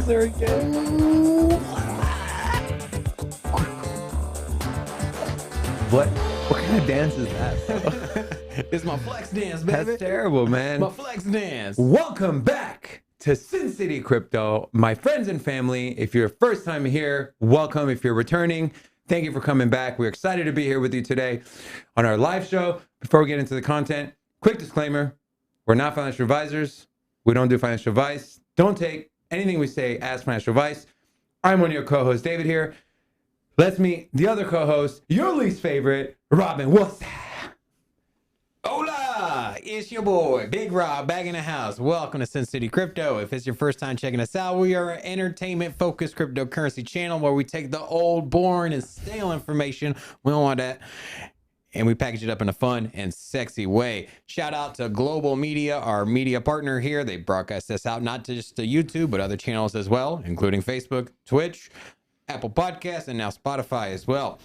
there again. What kind of dance is that? It's my flex dance, baby. That's terrible, man. My flex dance. Welcome back to Sin City Crypto, my friends and family. If you're first time here, welcome. If you're returning, thank you for coming back. We're excited to be here with you today on our live show. Before we get into the content, quick disclaimer, we're not financial advisors. We don't do financial advice. Don't take anything we say as financial advice. I'm one of your co-hosts, David here. Let's meet the other co-host, your least favorite, Robin. What's that? Hola, it's your boy, Big Rob, back in the house. Welcome to Sin City Crypto. If it's your first time checking us out, we are an entertainment-focused cryptocurrency channel where we take the old, boring, and stale information. We don't want that. And we package it up in a fun and sexy way. Shout out to Global Media, our media partner here. They broadcast this out not just to YouTube, but other channels as well, including Facebook, Twitch, Apple Podcasts, and now Spotify as well.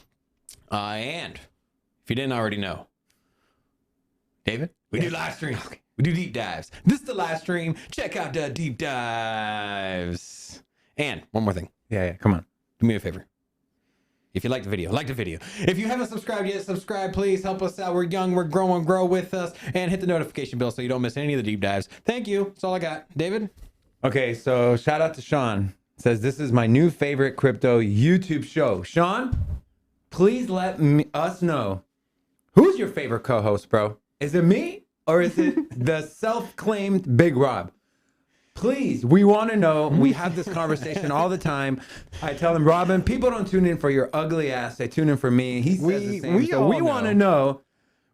And if you didn't already know, David, we do live streams. We do deep dives. This is the live stream. Check out the deep dives. And one more thing. Yeah, come on. Do me a favor. If you like the video, like the video. If you haven't subscribed yet, subscribe, please. Help us out. We're young, we're growing, grow with us. And hit the notification bell so you don't miss any of the deep dives. Thank you. That's all I got. David? Okay, so shout out to Sean. Says, this is my new favorite crypto YouTube show. Sean, please let us know, who's your favorite co-host, bro? Is it me or is it the self-claimed Big Rob? Please, we want to know. We have this conversation all the time. I tell him, Robin, people don't tune in for your ugly ass. They tune in for me. He says the same. So we want to know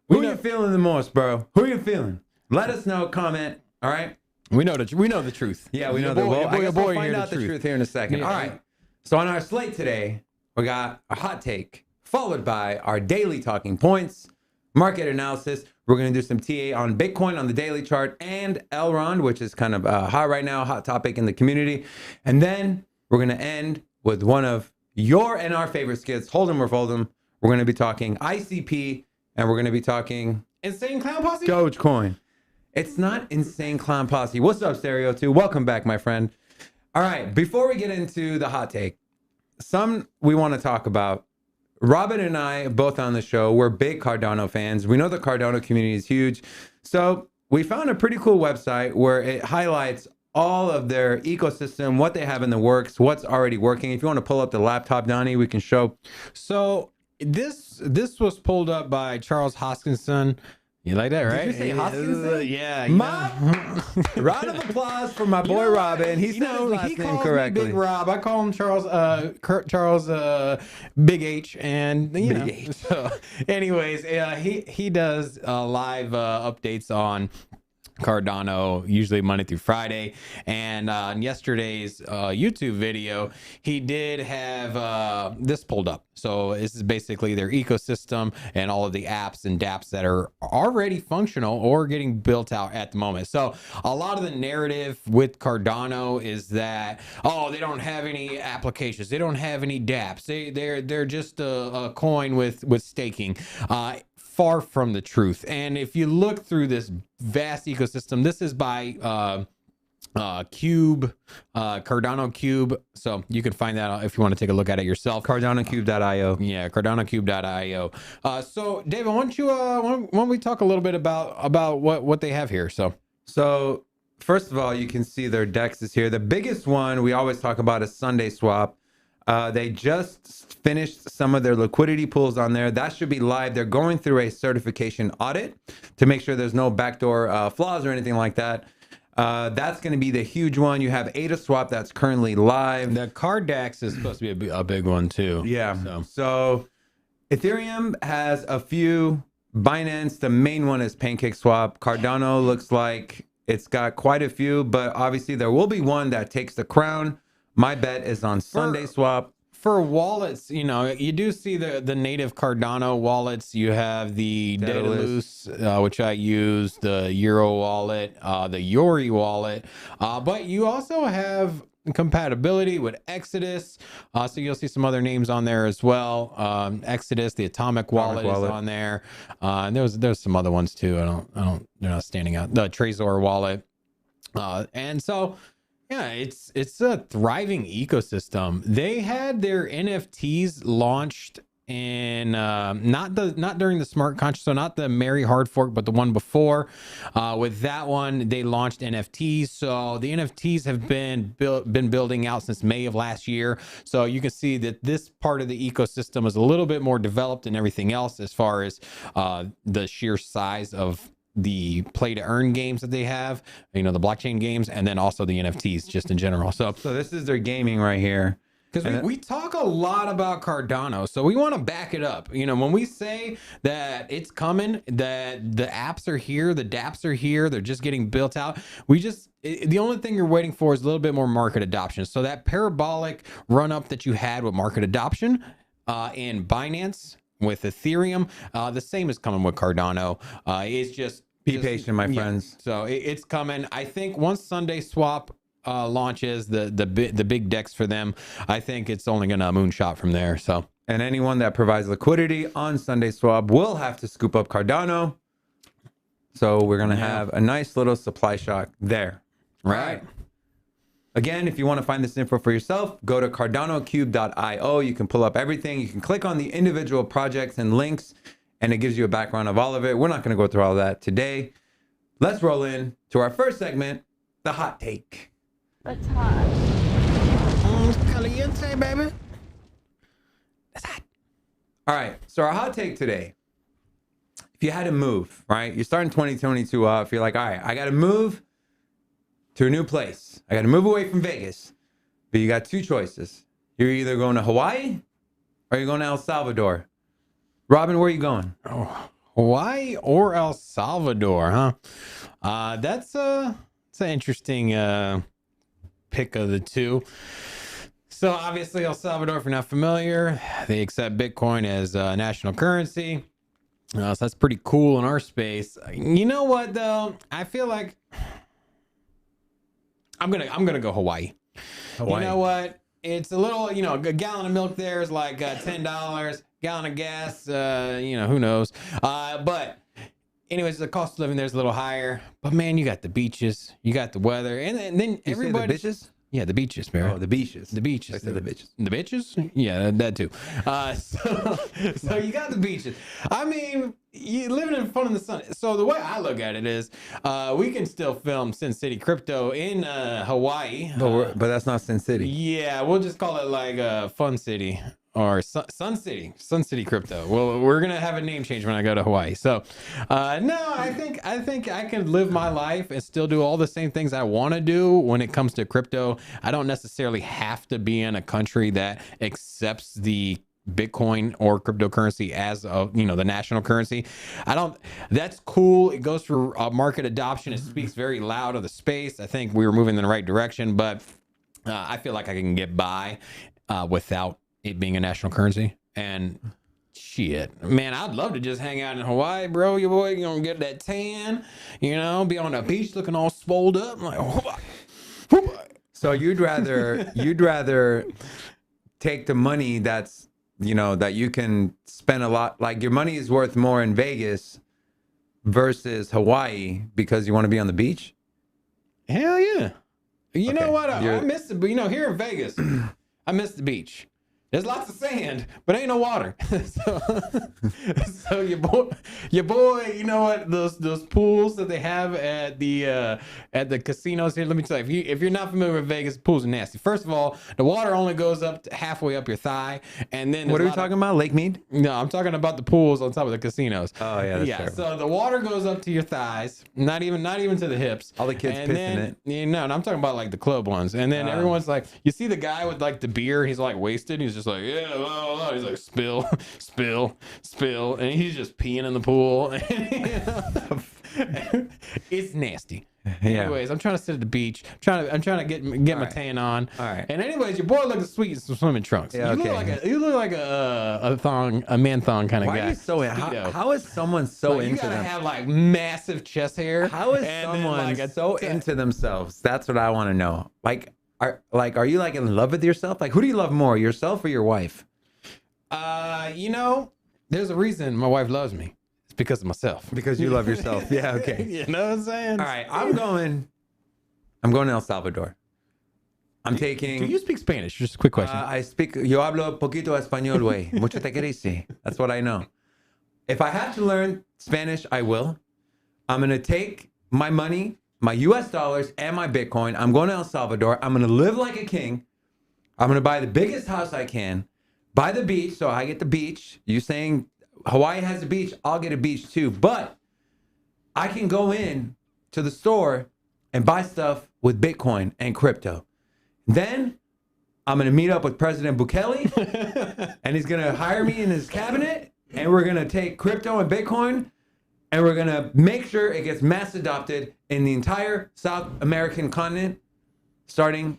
who you feeling the most, bro. Who you feeling? Let us know. Comment. All right. We know the truth. Yeah, we know the truth. I guess we'll find out the truth here in a second. All right. So on our slate today, we got a hot take, followed by our daily talking points, market analysis. We're going to do some TA on Bitcoin on the daily chart and Elrond, which is kind of hot right now, hot topic in the community. And then we're going to end with one of your and our favorite skits, Hold'em or Fold'em. We're going to be talking ICP, and we're going to be talking Insane Clown Posse? Dogecoin. It's not Insane Clown Posse. What's up, Stereo 2? Welcome back, my friend. All right, before we get into the hot take, some we want to talk about. Robin and I, both on the show, we're big Cardano fans. We know the Cardano community is huge. So we found a pretty cool website where it highlights all of their ecosystem, what they have in the works, what's already working. If you want to pull up the laptop, Donnie, we can show. So this was pulled up by Charles Hoskinson. You like that, right? Did you say Hoskinson? Yeah. Round of applause for my boy Robin. He said his last name correctly. Big Rob. I call him Charles Big H, and you know. H. So, anyways, he does live updates on Cardano, usually Monday through Friday. And on yesterday's YouTube video, he did have this pulled up. So this is basically their ecosystem and all of the apps and dApps that are already functional or getting built out at the moment. So a lot of the narrative with Cardano is that, oh, they don't have any applications, they don't have any dApps, they're just a coin with staking. Far from the truth. And if you look through this vast ecosystem, this is by Cube, Cardano Cube. So you can find that out if you want to take a look at it yourself. CardanoCube.io. Yeah, CardanoCube.io. So David, why don't we talk a little bit about what they have here? So first of all, you can see their DEX is here. The biggest one we always talk about is Sunday Swap. They just finished some of their liquidity pools on there. That should be live. They're going through a certification audit to make sure there's no backdoor flaws or anything like that. That's going to be the huge one. You have AdaSwap that's currently live. The CarDAX is supposed to be a big one too. Yeah. So Ethereum has a few. Binance, the main one is PancakeSwap. Cardano looks like it's got quite a few, but obviously there will be one that takes the crown. My bet is on Sunday Swap. For wallets, you know, you do see the native Cardano wallets. You have the Daedalus, which I use, the Euro wallet, the Yori wallet. But you also have compatibility with Exodus. So you'll see some other names on there as well. Exodus, the Atomic wallet is on there. And there's some other ones too. They're not standing out. The Trezor wallet. And so Yeah, it's a thriving ecosystem. They had their NFTs launched in not during the smart contract, so not the Mary hard fork, but the one before. With that one, they launched NFTs. So the NFTs have been building out since May of last year. So you can see that this part of the ecosystem is a little bit more developed than everything else as far as the sheer size of the play to earn games that they have, the blockchain games, and then also the NFTs just in general. So this is their gaming right here. Because we talk a lot about Cardano, so we want to back it up. When we say that it's coming, that the apps are here, the dApps are here, they're just getting built out. The only thing you're waiting for is a little bit more market adoption. So that parabolic run up that you had with market adoption in Binance with Ethereum, the same is coming with Cardano. It's just be patient, my friends. So it's coming. I think once Sunday Swap launches the big decks for them, I think it's only gonna moonshot from there. So, and anyone that provides liquidity on Sunday Swap will have to scoop up Cardano. So we're gonna have a nice little supply shock there. Right. Again, if you want to find this info for yourself, go to cardanocube.io. You can pull up everything. You can click on the individual projects and links, and it gives you a background of all of it. We're not going to go through all that today. Let's roll in to our first segment, the hot take. What's hot? Caliente, baby. That's hot. All right. So our hot take today, if you had to move, right? You're starting 2022 off. You're like, all right, I got to move to a new place. I got to move away from Vegas. But you got two choices. You're either going to Hawaii or you're going to El Salvador. Robin, where are you going? Oh, Hawaii or El Salvador, huh? That's an interesting pick of the two. So obviously El Salvador, if you're not familiar, they accept Bitcoin as national currency. So that's pretty cool in our space. You know what though? I feel like I'm gonna go Hawaii. You know what? It's a little, a gallon of milk there is like $10. Gallon of gas, who knows? But anyways, the cost of living there's a little higher. But man, you got the beaches, you got the weather, and then everybody. The bitches? Yeah, the beaches, man. Oh, the beaches. The beaches. I said the bitches. The bitches? Yeah, that too. So you got the beaches. I mean, you living in fun in the sun. So the way I look at it is, we can still film Sin City Crypto in Hawaii. But that's not Sin City. Yeah, we'll just call it like Fun City. Or Sun City Crypto. Well, we're gonna have a name change when I go to Hawaii. So, no, I think I can live my life and still do all the same things I want to do when it comes to crypto. I don't necessarily have to be in a country that accepts the Bitcoin or cryptocurrency as the national currency. That's cool. It goes for market adoption. It speaks very loud of the space. I think we were moving in the right direction, but I feel like I can get by without it being a national currency. And shit, man, I'd love to just hang out in Hawaii, bro. Your boy gonna get that tan, be on the beach looking all swolled up. I'm like, so you'd rather take the money that's that you can spend a lot, like your money is worth more in Vegas versus Hawaii because you want to be on the beach? Hell yeah. You know what? I miss it, but here in Vegas, I miss the beach. There's lots of sand, but ain't no water. so your boy, you know what? Those pools that they have at the casinos here. Let me tell you, if you're not familiar with Vegas, pools are nasty. First of all, the water only goes up to halfway up your thigh, and then what are we talking about? Lake Mead? No, I'm talking about the pools on top of the casinos. Oh yeah, that's terrible. So the water goes up to your thighs, not even to the hips. All the kids pissing it. And I'm talking about like the club ones, and then everyone's like, you see the guy with like the beer, he's like wasted, he's just like, yeah, well, he's like spill, and he's just peeing in the pool. It's nasty. Yeah. Anyways, I'm trying to sit at the beach. I'm trying to get my tan on. All right. And anyways, your boy looks sweet in some swimming trunks. Yeah, You look like a man thong kind of guy. Why are you so how is someone so into you gotta them? have like massive chest hair. How is someone so into themselves? That's what I want to know. Are you like in love with yourself? Like, who do you love more, yourself or your wife? There's a reason my wife loves me. It's because of myself. Because you love yourself. Yeah, okay. You know what I'm saying? All right, I'm going to El Salvador. I'm taking. Do you speak Spanish? Just a quick question. I speak. Yo hablo poquito español, güey. Mucho te querese. That's what I know. If I have to learn Spanish, I will. I'm gonna take my money, my U.S. dollars, and my Bitcoin. I'm going to El Salvador. I'm gonna live like a king. I'm gonna buy the biggest house I can, by the beach, so I get the beach. You saying Hawaii has a beach? I'll get a beach too. But I can go in to the store and buy stuff with Bitcoin and crypto. Then I'm going to meet up with President Bukele and he's going to hire me in his cabinet and we're going to take crypto and Bitcoin and we're going to make sure it gets mass adopted in the entire South American continent, starting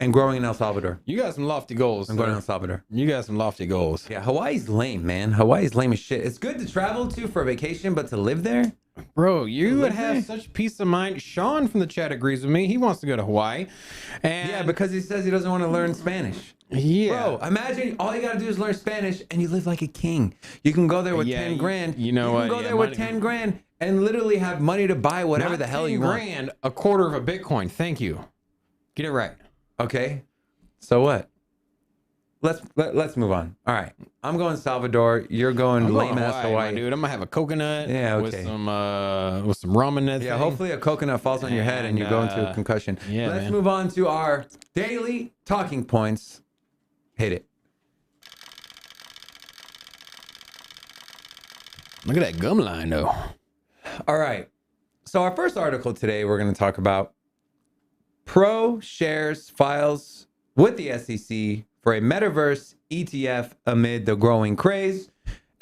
and growing in El Salvador. You got some lofty goals. I'm going to El Salvador. You got some lofty goals. Yeah, Hawaii's lame, man. Hawaii's lame as shit. It's good to travel to for a vacation, but to live there? Bro, you would have such peace of mind. Sean from the chat agrees with me. He wants to go to Hawaii. And yeah, because he says he doesn't want to learn Spanish. Yeah. Bro, imagine all you got to do is learn Spanish and you live like a king. You can go there with 10 grand. You know what? You can go there with 10 grand and literally have money to buy whatever the hell you want. 10 grand, a quarter of a Bitcoin. Thank you. Get it right. Okay. So what? Let's move on. All right. I'm going Salvador. You're going lame ass Hawaii. Dude, I'm gonna have a coconut. Yeah, okay. With some rum in it. Yeah, hopefully a coconut falls on your head and you go into a concussion. Yeah, Let's move on to our daily talking points. Hit it. Look at that gum line though. All right. So our first article today, we're going to talk about ProShares files with the SEC for a Metaverse ETF amid the growing craze.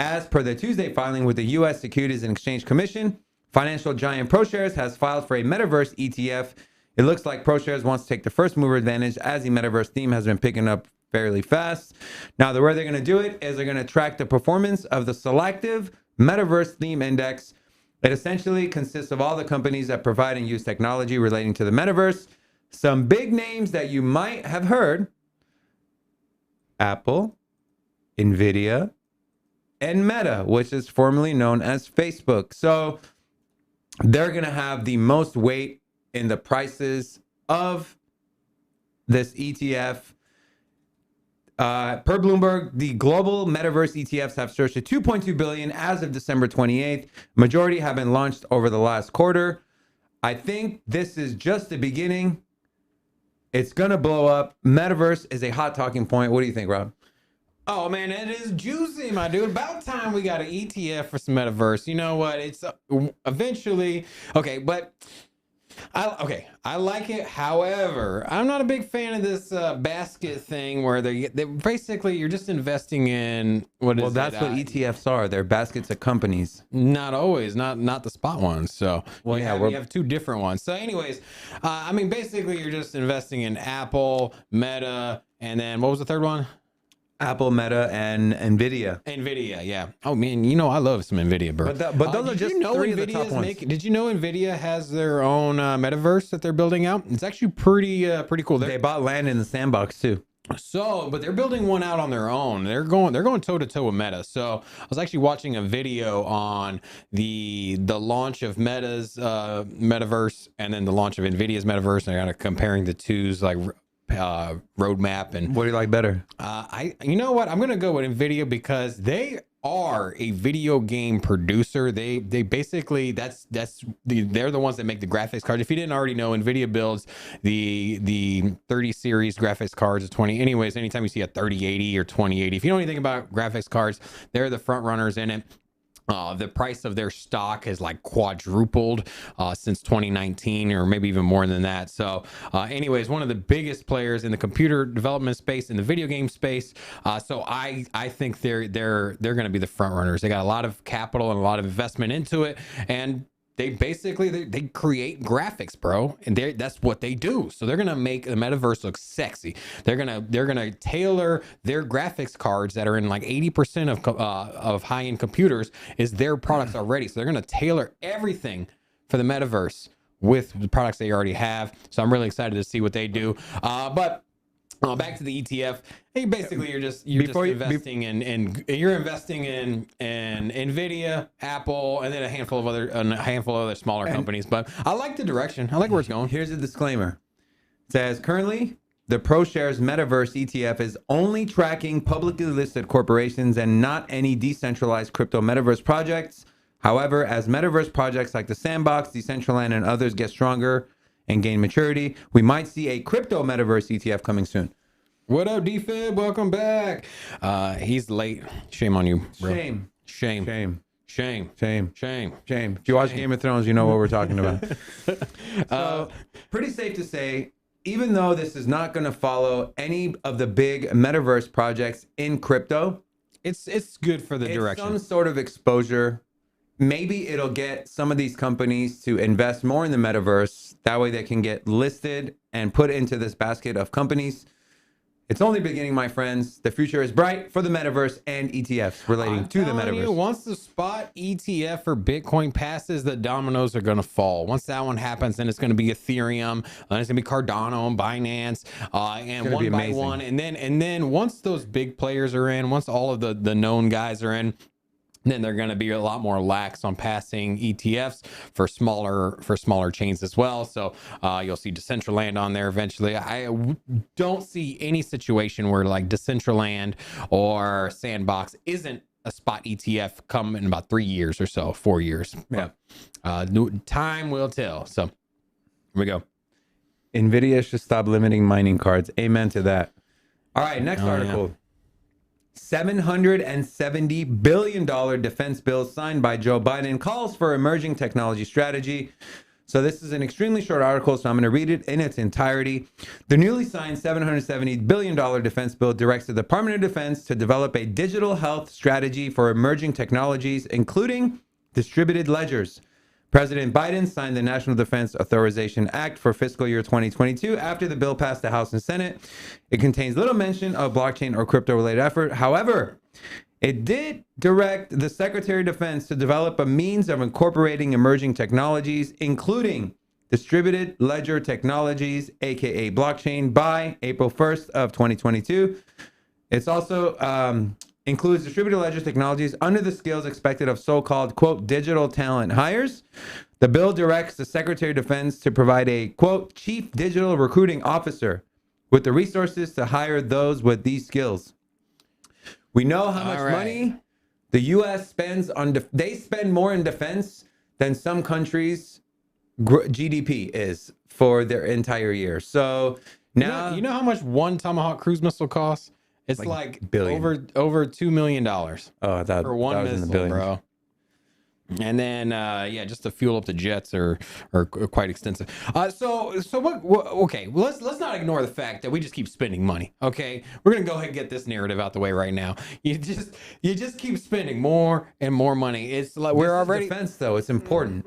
As per the Tuesday filing with the U.S. Securities and Exchange Commission, financial giant ProShares has filed for a Metaverse ETF. It looks like ProShares wants to take the first mover advantage as the Metaverse theme has been picking up fairly fast. Now, the way they're going to do it is they're going to track the performance of the selective Metaverse theme index. It essentially consists of all the companies that provide and use technology relating to the Metaverse. Some big names that you might have heard: Apple, Nvidia, and Meta, which is formerly known as Facebook. So they're going to have the most weight in the prices of this ETF. Per Bloomberg, the global Metaverse ETFs have surged to 2.2 billion as of December 28th. Majority have been launched over the last quarter. I think this is just the beginning. It's going to blow up. Metaverse is a hot talking point. What do you think, Rob? Oh, man, it is juicy, my dude. About time we got an ETF for some Metaverse. You know what? It's eventually... Okay, but... I like it. However, I'm not a big fan of this basket thing where they basically you're just investing in Well, that's what ETFs are. They're baskets of companies. Not always, not the spot ones. So well, we have two different ones. So, anyways, I mean, basically, you're just investing in Apple, Meta, and then what was the third one? Apple, Meta, and Nvidia. Nvidia, yeah. Oh man, you know I love some Nvidia, bro. But those are just three of the top ones. Did you know Nvidia has their own metaverse that they're building out? It's actually pretty cool. They bought land in the sandbox too. So, but they're building one out on their own. They're going toe to toe with Meta. So, I was actually watching a video on the launch of Meta's metaverse and then the launch of Nvidia's metaverse, and they're kind of comparing the two's like roadmap. And what do you like better? You know what, I'm gonna go with Nvidia because they are a video game producer. They basically they're the ones that make the graphics cards. If you didn't already know, Nvidia builds the 30 series graphics cards, the 20. Anyways, anytime you see a 3080 or 2080, if you know anything about graphics cards, they're the front runners in it. The price of their stock has like quadrupled since 2019, or maybe even more than that. So anyways, one of the biggest players in the computer development space, in the video game space. So I think they're going to be the front runners. They got a lot of capital and a lot of investment into it, and they basically they create graphics, bro, and that's what they do. So they're gonna make the metaverse look sexy. They're gonna tailor their graphics cards that are in like 80% of high-end computers is their products already. So they're gonna tailor everything for the metaverse with the products they already have. So I'm really excited to see what they do. But back to the ETF. Hey, basically, you're just investing in Nvidia, Apple, and then a handful of other smaller companies. But I like the direction. I like where it's going. Here's a disclaimer. It says currently the ProShares Metaverse ETF is only tracking publicly listed corporations and not any decentralized crypto metaverse projects. However, as metaverse projects like the Sandbox, Decentraland, and others get stronger and gain maturity, we might see a crypto metaverse ETF coming soon. What up, D-Fib? Welcome back. He's late. Shame on you, bro. Shame. Shame. Shame. Shame. Shame. Shame. Shame. If you watch Game of Thrones, you know what we're talking about. So, pretty safe to say, even though this is not going to follow any of the big metaverse projects in crypto, It's good for the direction. some sort of exposure. Maybe it'll get some of these companies to invest more in the metaverse. That way they can get listed and put into this basket of companies. It's only beginning, my friends. The future is bright for the metaverse and ETFs relating to the metaverse. Once the spot ETF for Bitcoin passes, the dominoes are going to fall. Once that one happens, then it's going to be Ethereum, then it's going to be Cardano and Binance, and one by one. And then once those big players are in, once all of the known guys are in, then they're going to be a lot more lax on passing ETFs for smaller chains as well. So you'll see Decentraland on there eventually. I don't see any situation where like Decentraland or Sandbox isn't a spot ETF come in about 3 years or so, 4 years. Yeah. Time will tell. So here we go. NVIDIA should stop limiting mining cards. Amen to that. All right, next article. Yeah. $770 billion defense bill signed by Joe Biden calls for emerging technology strategy. So this is an extremely short article, so I'm going to read it in its entirety. The newly signed $770 billion defense bill directs the Department of Defense to develop a digital health strategy for emerging technologies, including distributed ledgers. President Biden signed the National Defense Authorization Act for fiscal year 2022 after the bill passed the House and Senate. It contains little mention of blockchain or crypto-related effort. However, it did direct the Secretary of Defense to develop a means of incorporating emerging technologies, including distributed ledger technologies, aka blockchain, by April 1st of 2022. It's also includes distributed ledger technologies under the skills expected of so-called, quote, digital talent hires. The bill directs the Secretary of Defense to provide a, quote, chief digital recruiting officer with the resources to hire those with these skills. We know how much money the U.S. spends on, they spend more in defense than some countries' GDP is for their entire year. So now... You know how much one Tomahawk cruise missile costs? It's like over $2 million. Oh, I thought for one that was missile, bro. And then, just to fuel up the jets are quite extensive. So what? Okay, well, let's not ignore the fact that we just keep spending money. Okay, we're gonna go ahead and get this narrative out the way right now. You just keep spending more and more money. It's like we're already defense, though. It's important.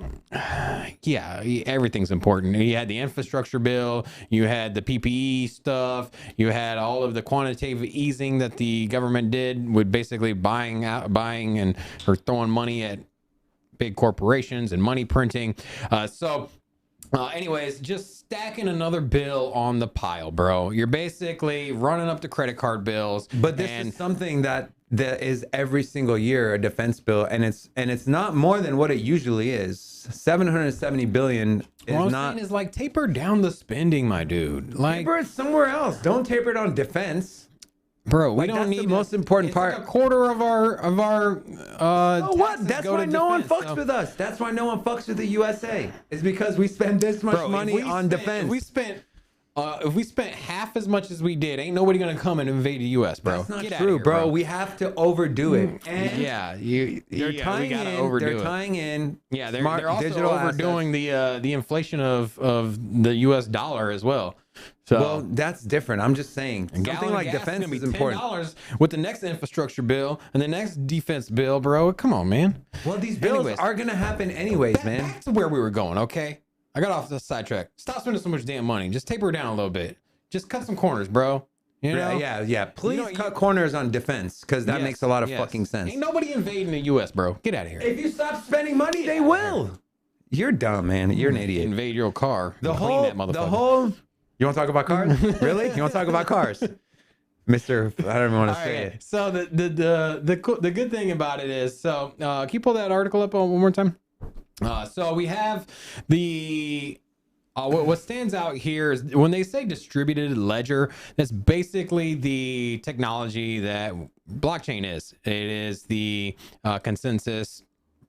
Yeah, everything's important. You had the infrastructure bill, you had the PPE stuff, you had all of the quantitative easing that the government did with basically buying and or throwing money at big corporations and money printing. Anyways, just stacking another bill on the pile, bro. You're basically running up the credit card bills. But this is something that is every single year a defense bill, and it's not more than what it usually is. 770 billion is what I'm not. saying is like taper down the spending, my dude. Like taper it somewhere else. Don't taper it on defense. Bro, we Like, don't need the most important part. Like a quarter of our Oh, what? That's why no one fucks with us. That's why no one fucks with the USA. It's because we spend this much money on defense. If we spent half as much as we did, ain't nobody gonna come and invade the US, bro. That's not true, bro. We have to overdo it. And yeah, they're tying in. Yeah, they're also overdoing the inflation of the US dollar as well. So, well, that's different. I'm just saying something like defense is important. $10 with the next infrastructure bill and the next defense bill, bro. Come on, man. Well, these bills are gonna happen anyways, man. Back to where we were going, okay? I got off the sidetrack. Stop spending so much damn money. Just taper it down a little bit. Just cut some corners, bro. You know? Yeah. Please cut corners on defense, because that makes a lot of fucking sense. Ain't nobody invading the U.S., bro. Get out of here. If you stop spending money, they will. You're dumb, man. You're an idiot. Invade your car. Clean that motherfucker. You want to talk about cars? Really? You want to talk about cars? Mr. I don't even want to say it. So the good thing about it is, can you pull that article up one more time? So we have the What stands out here is when they say distributed ledger, that's basically the technology that blockchain is. It is the consensus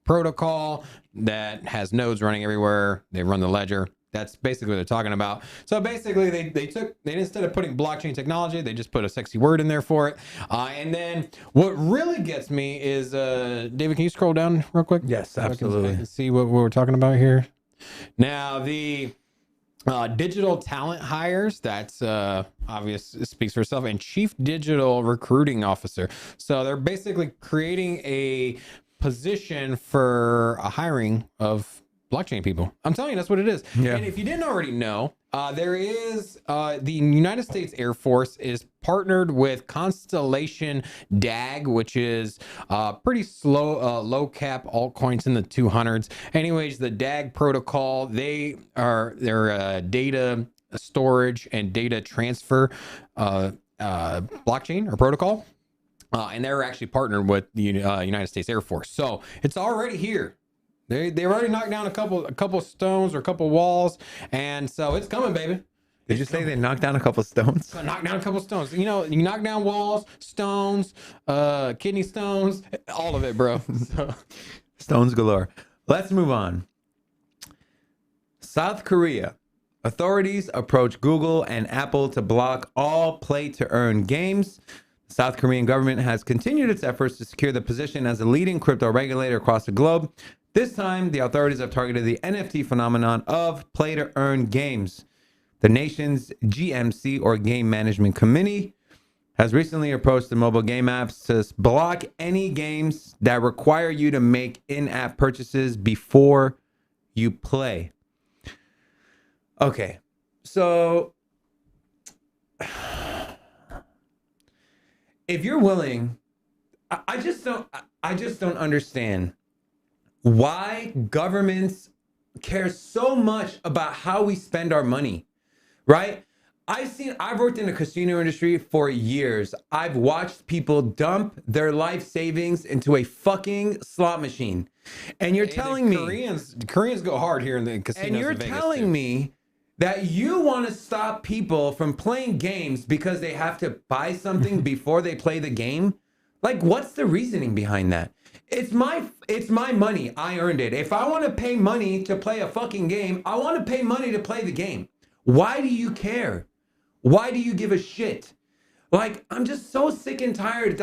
protocol that has nodes running everywhere. They run the ledger. That's basically what they're talking about. So basically, they instead of putting blockchain technology, they just put a sexy word in there for it. And then what really gets me is, David, can you scroll down real quick? Yes, So I absolutely. can see what we're talking about here. Now the digital talent hires, that's obvious, it speaks for itself, and chief digital recruiting officer. So they're basically creating a position for a hiring of blockchain people. I'm telling you, that's what it is. Yeah. And if you didn't already know, there is the United States Air Force is partnered with Constellation DAG, which is pretty slow, low cap altcoins in the 200s. Anyways, the DAG protocol, they're data storage and data transfer blockchain or protocol. And they're actually partnered with the United States Air Force. So it's already here. They've already knocked down a couple stones or a couple walls, and so it's coming, baby. Did you say they knocked down a couple stones? Knock down a couple stones. You know, you knock down walls, stones, kidney stones, all of it, bro. So. Stones galore. Let's move on. South Korea. Authorities approach Google and Apple to block all play-to-earn games. The South Korean government has continued its efforts to secure the position as a leading crypto regulator across the globe. This time, the authorities have targeted the NFT phenomenon of play-to-earn games. The nation's GMC, or Game Management Committee, has recently approached the mobile game apps to block any games that require you to make in-app purchases before you play. Okay, so if you're willing, I just don't understand why governments care so much about how we spend our money, right? I've worked in the casino industry for years. I've watched people dump their life savings into a fucking slot machine. And you're telling me Koreans go hard here in the casinos. And you're telling me that you want to stop people from playing games because they have to buy something before they play the game? Like, what's the reasoning behind that? It's my money. I earned it. If I want to pay money to play a fucking game, I want to pay money to play the game. Why do you care? Why do you give a shit? Like, I'm just so sick and tired.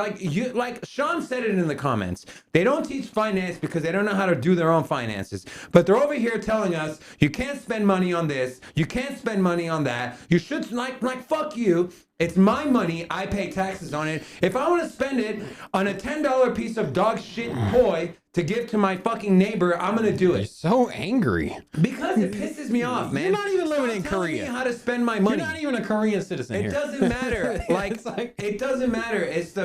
Like Sean said it in the comments. They don't teach finance because they don't know how to do their own finances. But they're over here telling us you can't spend money on this, you can't spend money on that. You should like fuck you. It's my money. I pay taxes on it. If I want to spend it on a $10 piece of dog shit toy to give to my fucking neighbor, I'm gonna do it. You're so angry Because it pisses me off, man. You're not even living in Stop telling Korea. me how to spend my money. You're not even a Korean citizen It here. doesn't matter. It doesn't matter. It's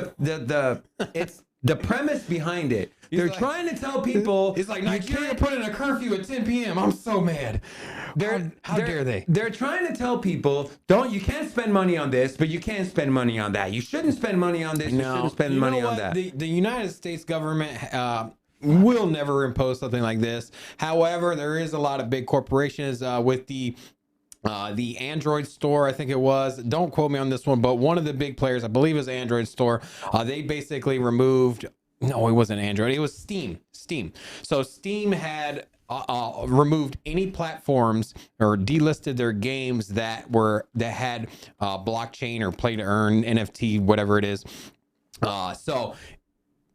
it's the premise behind it. They're trying to tell people. It's like Nigeria put in a curfew at 10 p.m. I'm so mad. How dare they? They're trying to tell people, you can't spend money on this, but you can spend money on that. You shouldn't spend money on this. You shouldn't spend money on that. The United States government will never impose something like this. However, there is a lot of big corporations with the Android store, I think it was. Don't quote me on this one, but one of the big players, I believe, is Android store. They basically removed. No, it wasn't Android. It was Steam. So Steam had removed any platforms or delisted their games that had blockchain or play to earn NFT, whatever it is. So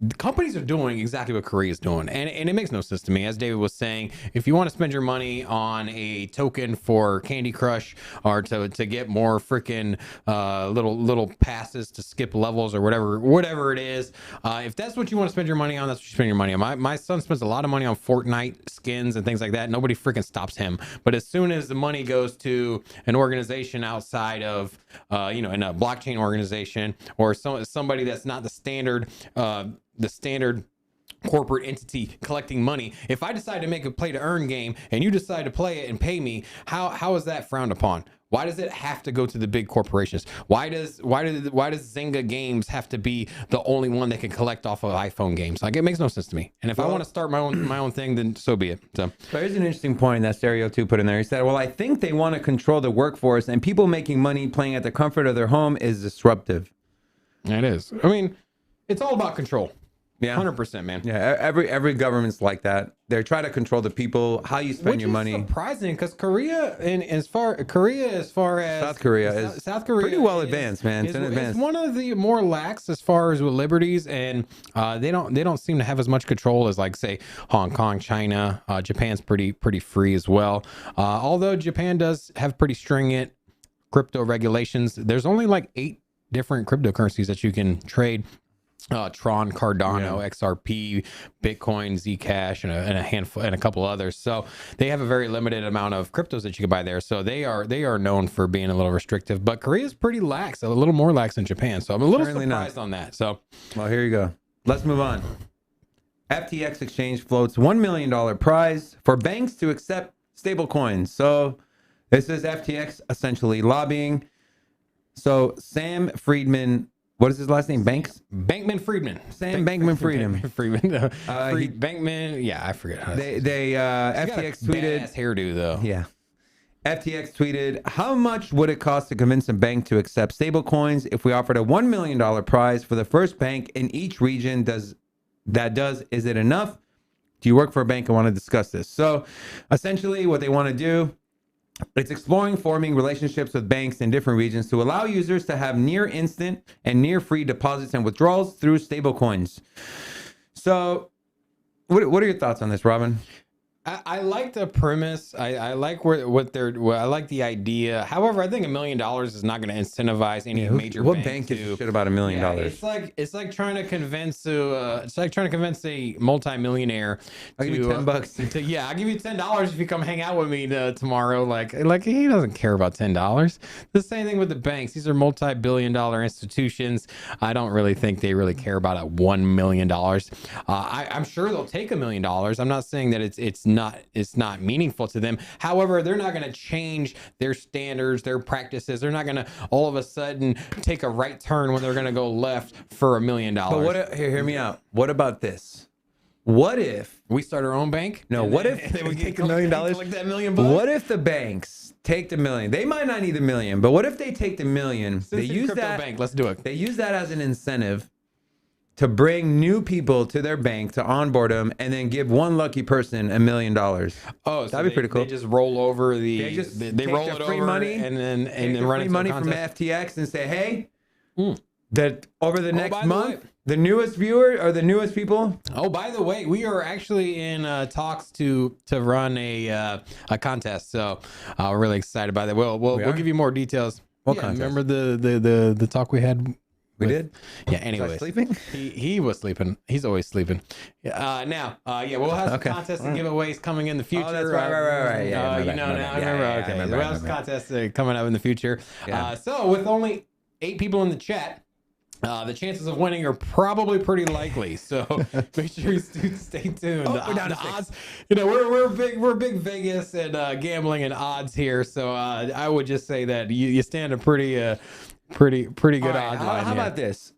the companies are doing exactly what Korea is doing, and it makes no sense to me. As David was saying, if you want to spend your money on a token for Candy Crush or to get more freaking little passes to skip levels or whatever it is, if that's what you want to spend your money on, that's what you spend your money on. My son spends a lot of money on Fortnite skins and things like that. Nobody freaking stops him. But as soon as the money goes to an organization outside of in a blockchain organization or somebody that's not the standard corporate entity collecting money, if I decide to make a play to earn game and you decide to play it and pay me, how is that frowned upon? Why does it have to go to the big corporations? Why does Zynga Games have to be the only one that can collect off of iPhone games? Like, it makes no sense to me. And if I want to start my own thing, then so be it. So here's an interesting point that Stereo 2 put in there. He said, well, I think they want to control the workforce, and people making money playing at the comfort of their home is disruptive. it is. I mean, it's all about control. Yeah, 100%, man. Yeah, every government's like that. They're trying to control the people, how you spend your money. Which is surprising, because Korea, as far as South Korea is pretty well advanced, man. It's one of the more lax as far as with liberties, and they don't seem to have as much control as, like, say, Hong Kong, China. Japan's pretty free as well. Although Japan does have pretty stringent crypto regulations. There's only like 8 different cryptocurrencies that you can trade. Tron, Cardano, XRP, Bitcoin, Zcash, and a handful and a couple others. So they have a very limited amount of cryptos that you can buy there. So they are known for being a little restrictive. But Korea is pretty lax, a little more lax than Japan. So I'm a little surprised on that. So, well, here you go. Let's move on. FTX Exchange floats $1 million prize for banks to accept stablecoins. So this is FTX essentially lobbying. So Sam Friedman. What is his last name? Bankman-Friedman. Sam Bankman-Friedman. Bankman. Yeah, I forget. They FTX tweeted. Badass hairdo though. Yeah. FTX tweeted, how much would it cost to convince a bank to accept stablecoins if we offered a $1 million prize for the first bank in each region? Is it enough? Do you work for a bank and want to discuss this? So essentially what they want to do, it's exploring forming relationships with banks in different regions to allow users to have near instant and near free deposits and withdrawals through stablecoins. So what are your thoughts on this, Robin? I like the premise. I like I like the idea. However, I think $1 million is not going to incentivize any major what bank gives a shit about $1 million? It's like trying to convince a multimillionaire. I'll give you $10. I'll give you $10 if you come hang out with me tomorrow. Like he doesn't care about $10. The same thing with the banks. These are multi-billion-dollar institutions. I don't really think they really care about $1 million. I'm sure they'll take $1 million. I'm not saying that it's not meaningful to them. However, they're not going to change their standards, their practices. They're not going to all of a sudden take a right turn when they're going to go left for $1 million. But hear me out. What about this? What if we start our own bank? No. What if we take $1 million? Like that $1 million bucks? What if the banks take the $1 million? They might not need $1 million, but what if they take the $1 million? They use that bank. Let's do it. They use that as an incentive to bring new people to their bank to onboard them, and then give one lucky person $1 million. Oh, so that'd be pretty cool. They just roll over they roll it free over money and then run free it money from FTX and say, hey, that over the next by the month, way, the newest viewer or the newest people. Oh, by the way, we are actually in talks to run a contest, so we're really excited about that. We'll give you more details. What contest? Remember the talk we had? We did? Yeah, anyways. Sleeping? He was sleeping. He's always sleeping. We'll have some contests and giveaways coming in the future. Oh, that's right. Yeah, Okay. We'll have some contests coming up in the future. Yeah. So with only 8 people in the chat, the chances of winning are probably pretty likely. So make sure you stay tuned. We're down to 6. Odds, we're big Vegas and gambling and odds here. So I would just say that you stand a pretty good odds line. How about this?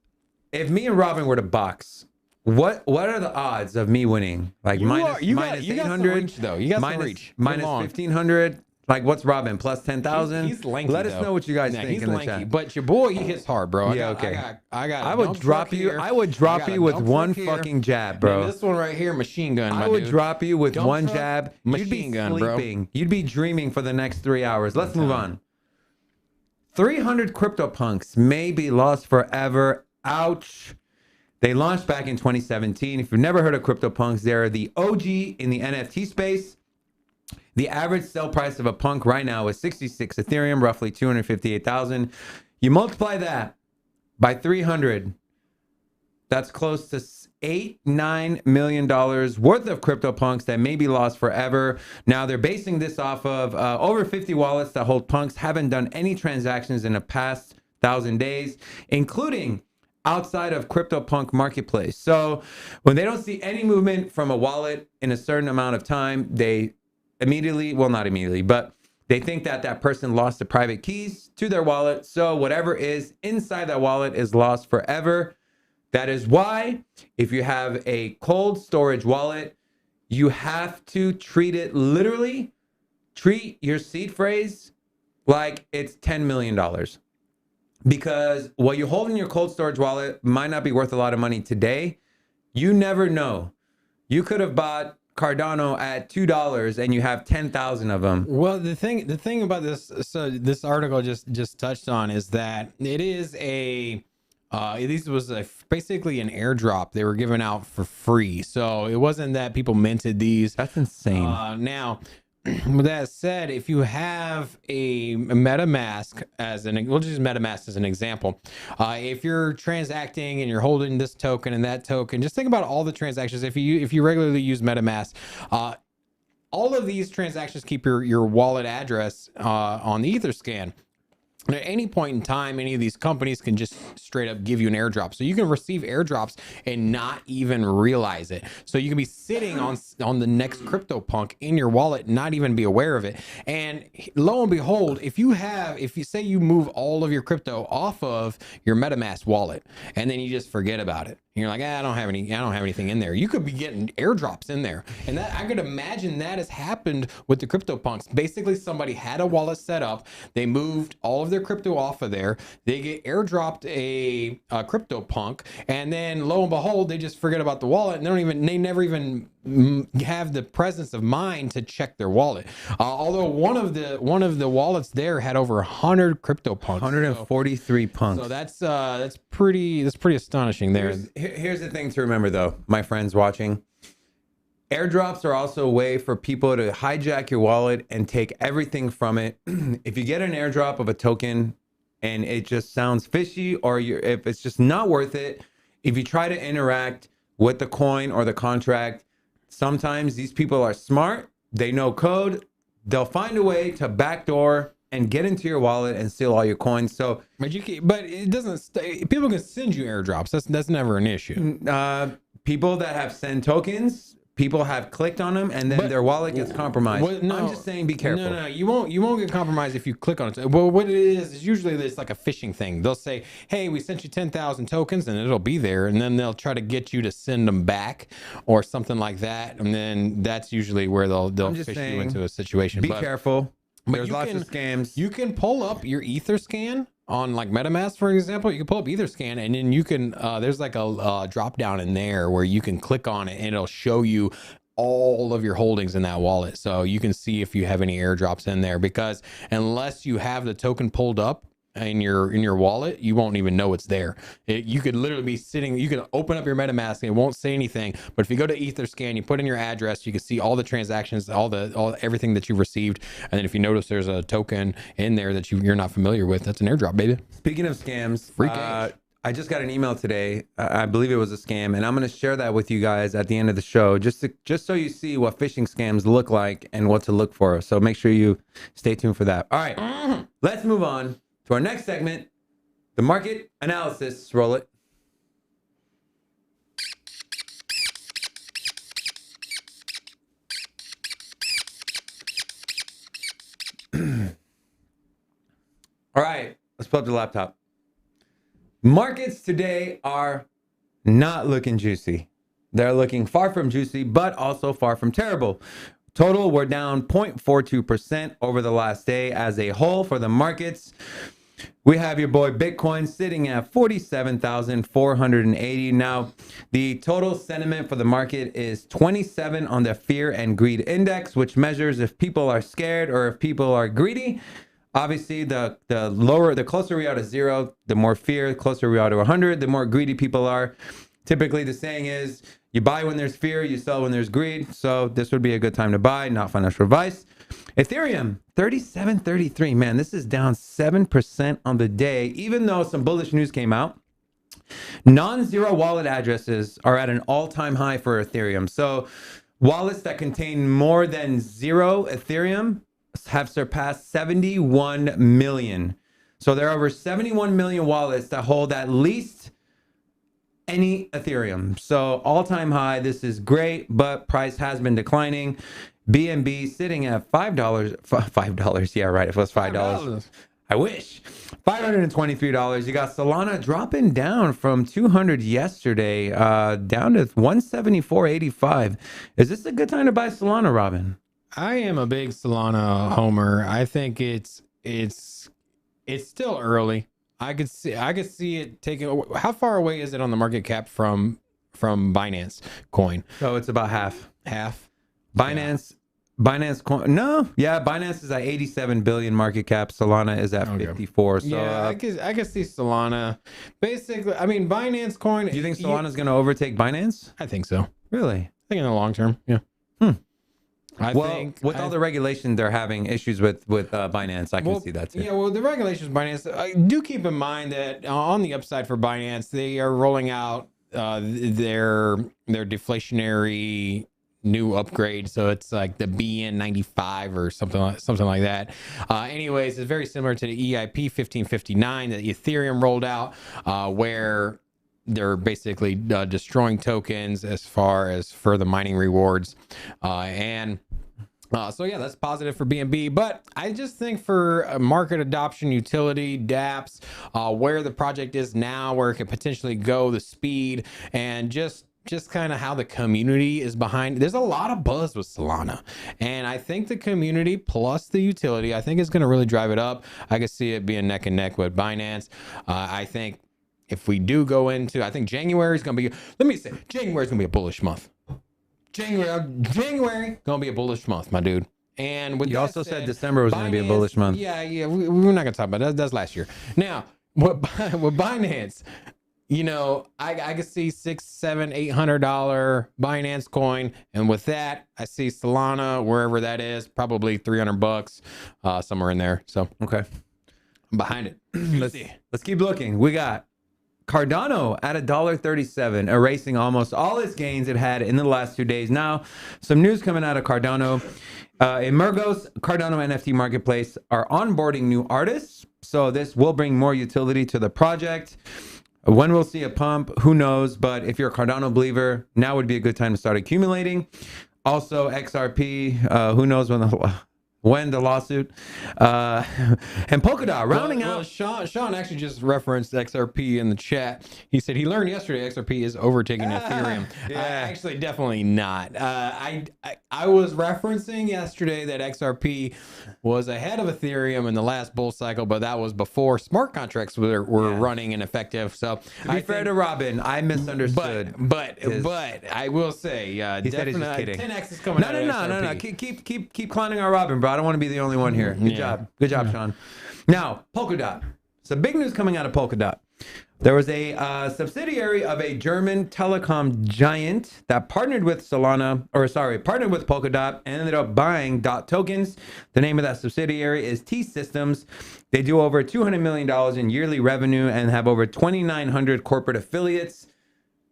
If me and Robin were to box, what are the odds of me winning? Like minus 800 though. You got some reach. Minus 1500. Like, what's Robin? Plus 10,000? He's lanky. Let us know what you guys think in the chat. But your boy, he hits hard, bro. I would drop you with one fucking jab, bro. Man, this one right here, machine gun. I would drop you with one jab. Machine gun, bro. You'd be dreaming for the next 3 hours. Let's move on. 300 CryptoPunks may be lost forever. Ouch. They launched back in 2017. If you've never heard of CryptoPunks, they're the OG in the NFT space. The average sell price of a punk right now is 66 Ethereum, roughly 258,000. You multiply that by 300. That's close to $8-9 million worth of CryptoPunks that may be lost forever. Now, they're basing this off of over 50 wallets that hold punks haven't done any transactions in the past 1,000 days, including outside of CryptoPunk Marketplace. So when they don't see any movement from a wallet in a certain amount of time, they immediately, well, not immediately, but They think that that person lost the private keys to their wallet. So whatever is inside that wallet is lost forever. That is why if you have a cold storage wallet, you have to treat it literally, treat your seed phrase like it's $10 million. Because what you hold in your cold storage wallet might not be worth a lot of money today. You never know. You could have bought Cardano at $2 and you have 10,000 of them. Well, the thing about this, so this article just touched on, is that it is a this was basically an airdrop they were giving out for free. So it wasn't that people minted these. That's insane. Now, with that said, if you have a MetaMask we'll just use MetaMask as an example. If you're transacting and you're holding this token and that token, just think about all the transactions. If you regularly use MetaMask, all of these transactions keep your wallet address on the Etherscan. And at any point in time, any of these companies can just straight up give you an airdrop. So you can receive airdrops and not even realize it. So you can be sitting on the next CryptoPunk in your wallet, not even be aware of it. And lo and behold, if you say you move all of your crypto off of your MetaMask wallet and then you just forget about it, and you're like, I don't have anything in there, you could be getting airdrops in there. And that, I could imagine that has happened with the CryptoPunks. Basically, somebody had a wallet set up, they moved all of their crypto off of there, they get airdropped a CryptoPunk, and then lo and behold, they just forget about the wallet, and they never even have the presence of mind to check their wallet. Although one of the wallets there had over 100 CryptoPunks, 143 punks. so that's pretty astonishing there. Here's the thing to remember, though, my friends watching. Airdrops are also a way for people to hijack your wallet and take everything from it. If you get an airdrop of a token and it just sounds fishy, or if it's just not worth it, if you try to interact with the coin or the contract, sometimes these people are smart. They know code. They'll find a way to backdoor and get into your wallet and steal all your coins. So, but it doesn't. People can send you airdrops. That's never an issue. People that have sent tokens, people have clicked on them, and then their wallet gets compromised. I'm just saying, be careful. No, you won't get compromised if you click on it. Well, what it is usually it's like a phishing thing. They'll say, "Hey, we sent you 10,000 tokens," and it'll be there, and then they'll try to get you to send them back or something like that, and then that's usually where they'll fish you into a situation. Be careful. But there's lots of scams. You can pull up your Etherscan on like MetaMask, for example. You can pull up Etherscan, and then you can there's like a drop down in there where you can click on it and it'll show you all of your holdings in that wallet, so you can see if you have any airdrops in there, because unless you have the token pulled up in your wallet, you won't even know it's there. You could literally be sitting, you can open up your MetaMask and it won't say anything, but if you go to Etherscan, you put in your address, you can see all the transactions, everything that you've received, and then if you notice there's a token in there that you're not familiar with, that's an airdrop, baby. Speaking of scams, free cash. I just got an email today. I believe it was a scam, and I'm going to share that with you guys at the end of the show, just so you see what phishing scams look like and what to look for. So make sure you stay tuned for that. All right, let's move on to our next segment, the market analysis. Roll it. All right, let's pull up the laptop. Markets today are not looking juicy. They're looking far from juicy, but also far from terrible. Total, we're down 0.42% over the last day as a whole for the markets. We have your boy Bitcoin sitting at 47,480. Now, the total sentiment for the market is 27 on the Fear and Greed Index, which measures if people are scared or if people are greedy. Obviously, the closer we are to 0, the more fear. The closer we are to 100, the more greedy people are. Typically, the saying is, you buy when there's fear, you sell when there's greed. So this would be a good time to buy, not financial advice. Ethereum, 37.33. Man, this is down 7% on the day, even though some bullish news came out. Non-zero wallet addresses are at an all-time high for Ethereum. So wallets that contain more than 0 Ethereum have surpassed 71 million. So there are over 71 million wallets that hold at least any Ethereum. So all-time high. This is great, but price has been declining. BNB sitting at $5. $5. Yeah, right. If it was $5. I wish. $523. You got Solana dropping down from 200 yesterday, down to 174.85. Is this a good time to buy Solana, Robin? I am a big Solana homer. I think it's still early. I could see it taking. How far away is it on the market cap from Binance coin? So it's about half. Half. Binance coin. No, yeah, Binance is at 87 billion market cap. Solana is at 54. So yeah, I could see Solana. Basically, I mean, Binance coin. Do you think Solana's going to overtake Binance? I think so. Really? I think in the long term, yeah. I think with all the regulation, they're having issues with Binance. I can see that too. Yeah, well, the regulations Binance. Do keep in mind that on the upside for Binance, they are rolling out their deflationary new upgrade, so it's like the BN95 or something like that. Anyways, it's very similar to the EIP 1559 that Ethereum rolled out, where they're basically destroying tokens as far as for the mining rewards, so yeah, that's positive for BNB. But I just think for market adoption, utility, dApps, where the project is now, where it could potentially go, the speed, and just kind of how the community is behind. There's a lot of buzz with Solana, and I think the community plus the utility, I think is going to really drive it up. I could see it being neck and neck with Binance. I think if we do go into, I think January is going to be, January is going to be a bullish month. January going to be a bullish month, my dude. And with you also said December was going to be a bullish month. Yeah, we're not going to talk about that. That's last year. Now, with Binance, you know, I could see $600, $700, $800 Binance coin, and with that, I see Solana wherever that is, probably $300, somewhere in there. So okay, I'm behind it. Let's keep looking. We got Cardano at $1.37, erasing almost all its gains it had in the last 2 days. Now, some news coming out of Cardano. Emergo's Cardano NFT marketplace are onboarding new artists, so this will bring more utility to the project. When we'll see a pump, who knows? But if you're a Cardano believer, now would be a good time to start accumulating. Also, XRP, who knows when the lawsuit, and Polkadot rounding out. Sean actually just referenced XRP in the chat. He said he learned yesterday XRP is overtaking Ethereum. Yeah. Actually, definitely not. I was referencing yesterday that XRP was ahead of Ethereum in the last bull cycle, but that was before smart contracts were running and effective. So to be fair to Robin, I misunderstood. But I will say, he said he's just kidding. 10x is coming out of XRP. No. Keep clowning our Robin, bro. I don't want to be the only one here. Good job, Sean. Now, Polkadot. Some big news coming out of Polkadot. There was a subsidiary of a German telecom giant that partnered with Polkadot and ended up buying DOT tokens. The name of that subsidiary is T-Systems. They do over $200 million in yearly revenue and have over 2,900 corporate affiliates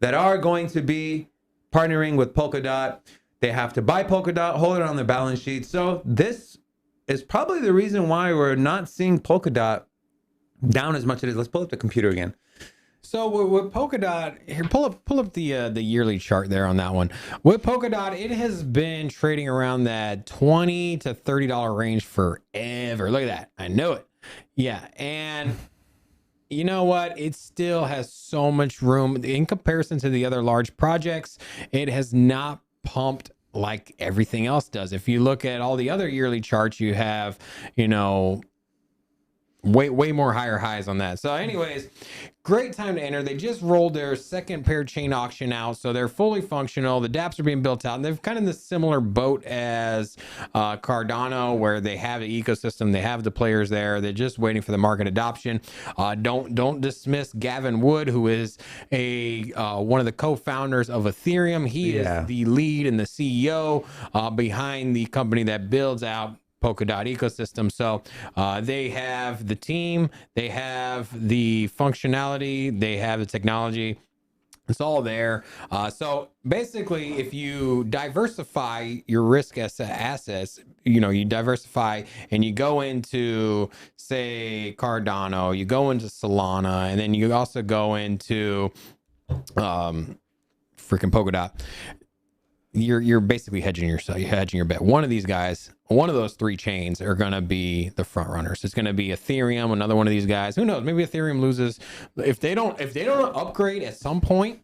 that are going to be partnering with Polkadot. They have to buy Polkadot, hold it on their balance sheet. So this is probably the reason why we're not seeing Polkadot down as much as it is. Let's pull up the computer again. So with Polkadot, here, pull up the yearly chart there on that one. With Polkadot, it has been trading around that $20 to $30 range forever. Look at that. I know it. Yeah. And you know what? It still has so much room in comparison to the other large projects. It has not pumped like everything else does. If you look at all the other yearly charts, you have, way more higher highs on that. So anyways, great time to enter. They just rolled their second pair chain auction out, so they're fully functional. The dApps are being built out, and they're kind of in the similar boat as Cardano, where they have the ecosystem, they have the players there. They're just waiting for the market adoption. Don't dismiss Gavin Wood, who is one of the co-founders of Ethereum. He is the lead and the CEO behind the company that builds out Polkadot ecosystem. So they have the team, they have the functionality, they have the technology. It's all there. So basically, if you diversify your risk as assets, you diversify and you go into, say, Cardano, you go into Solana, and then you also go into freaking Polkadot. you're basically hedging yourself. You're hedging your bet. One of these guys, one of those three chains are going to be the front runners. It's going to be Ethereum, another one of these guys. Who knows? Maybe Ethereum loses if they don't upgrade at some point.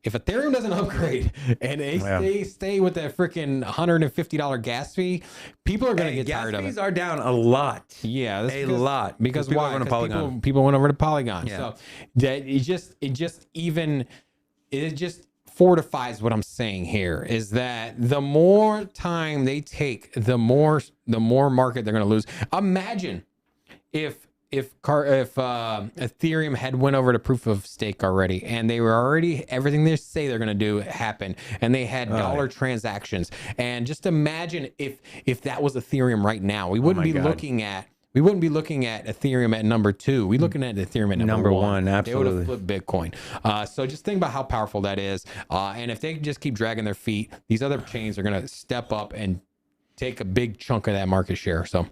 If Ethereum doesn't upgrade and they stay with that freaking $150 gas fee, people are going to get tired of it. Gas fees are down a lot. Yeah, a lot. Because people why? Went to Polygon. People went over to Polygon. Yeah. So that it just fortifies what I'm saying here is that the more time they take, the more market they're going to lose. Imagine if Ethereum had went over to proof of stake already, and they were already everything they say they're going to do happened, and they had dollar transactions. And just imagine if that was Ethereum right now, we wouldn't be looking at Ethereum at number 2. We're looking at Ethereum at number one. Absolutely. They would have flipped Bitcoin. So just think about how powerful that is. And if they just keep dragging their feet, these other chains are going to step up and take a big chunk of that market share. So.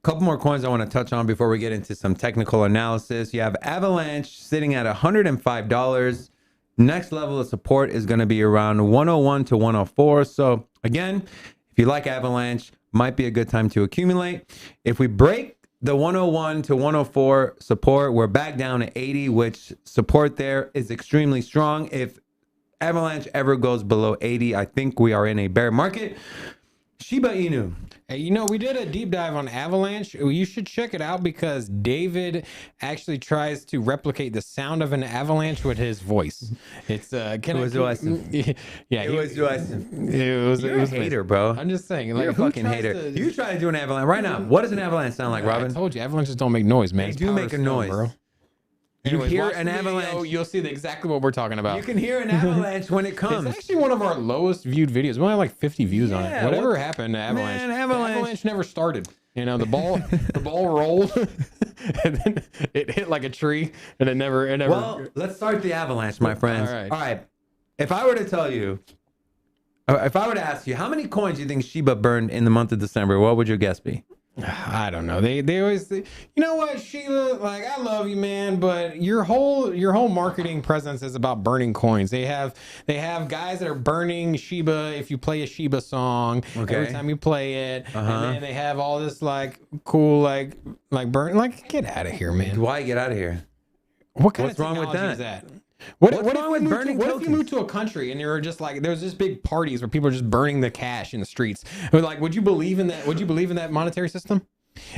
Couple more coins I want to touch on before we get into some technical analysis. You have Avalanche sitting at $105. Next level of support is going to be around 101 to 104. So again, if you like Avalanche, might be a good time to accumulate. If we break the 101 to 104 support, we're back down to 80, which support there is extremely strong. If Avalanche ever goes below 80, I think we are in a bear market. Shiba Inu. Hey, we did a deep dive on Avalanche. You should check it out because David actually tries to replicate the sound of an avalanche with his voice. It's It was awesome. Yeah, It was awesome. You're a hater, bro. I'm just saying, You're a fucking hater. You try to do an avalanche right now. What does an avalanche sound like, Robin? I told you, avalanches don't make noise, man. They do make a noise, bro. You Anyways, hear watch an the video, avalanche. you'll see exactly what we're talking about. You can hear an avalanche when it comes. It's actually one of our lowest viewed videos. We only have like 50 views on it. Whatever happened to Avalanche? Man, The Avalanche. Avalanche never started. The ball rolled and then it hit like a tree and it never. Well, let's start the avalanche, my friends. All right. If I were to tell you, if I were to ask you, how many coins do you think Shiba burned in the month of December? What would your guess be? I don't know. They always say, you know what, Sheila, like, I love you, man, but your whole marketing presence is about burning coins. They have guys that are burning Shiba if you play a Shiba song every time you play it. And then they have all this like cool like burn, like, get out of here, man. Why get out of here? What's wrong with that? Is that? What's wrong with burning What if you moved to a country and you're just like, there's just big parties where people are just burning the cash in the streets? Like, would you believe in that? Would you believe in that monetary system?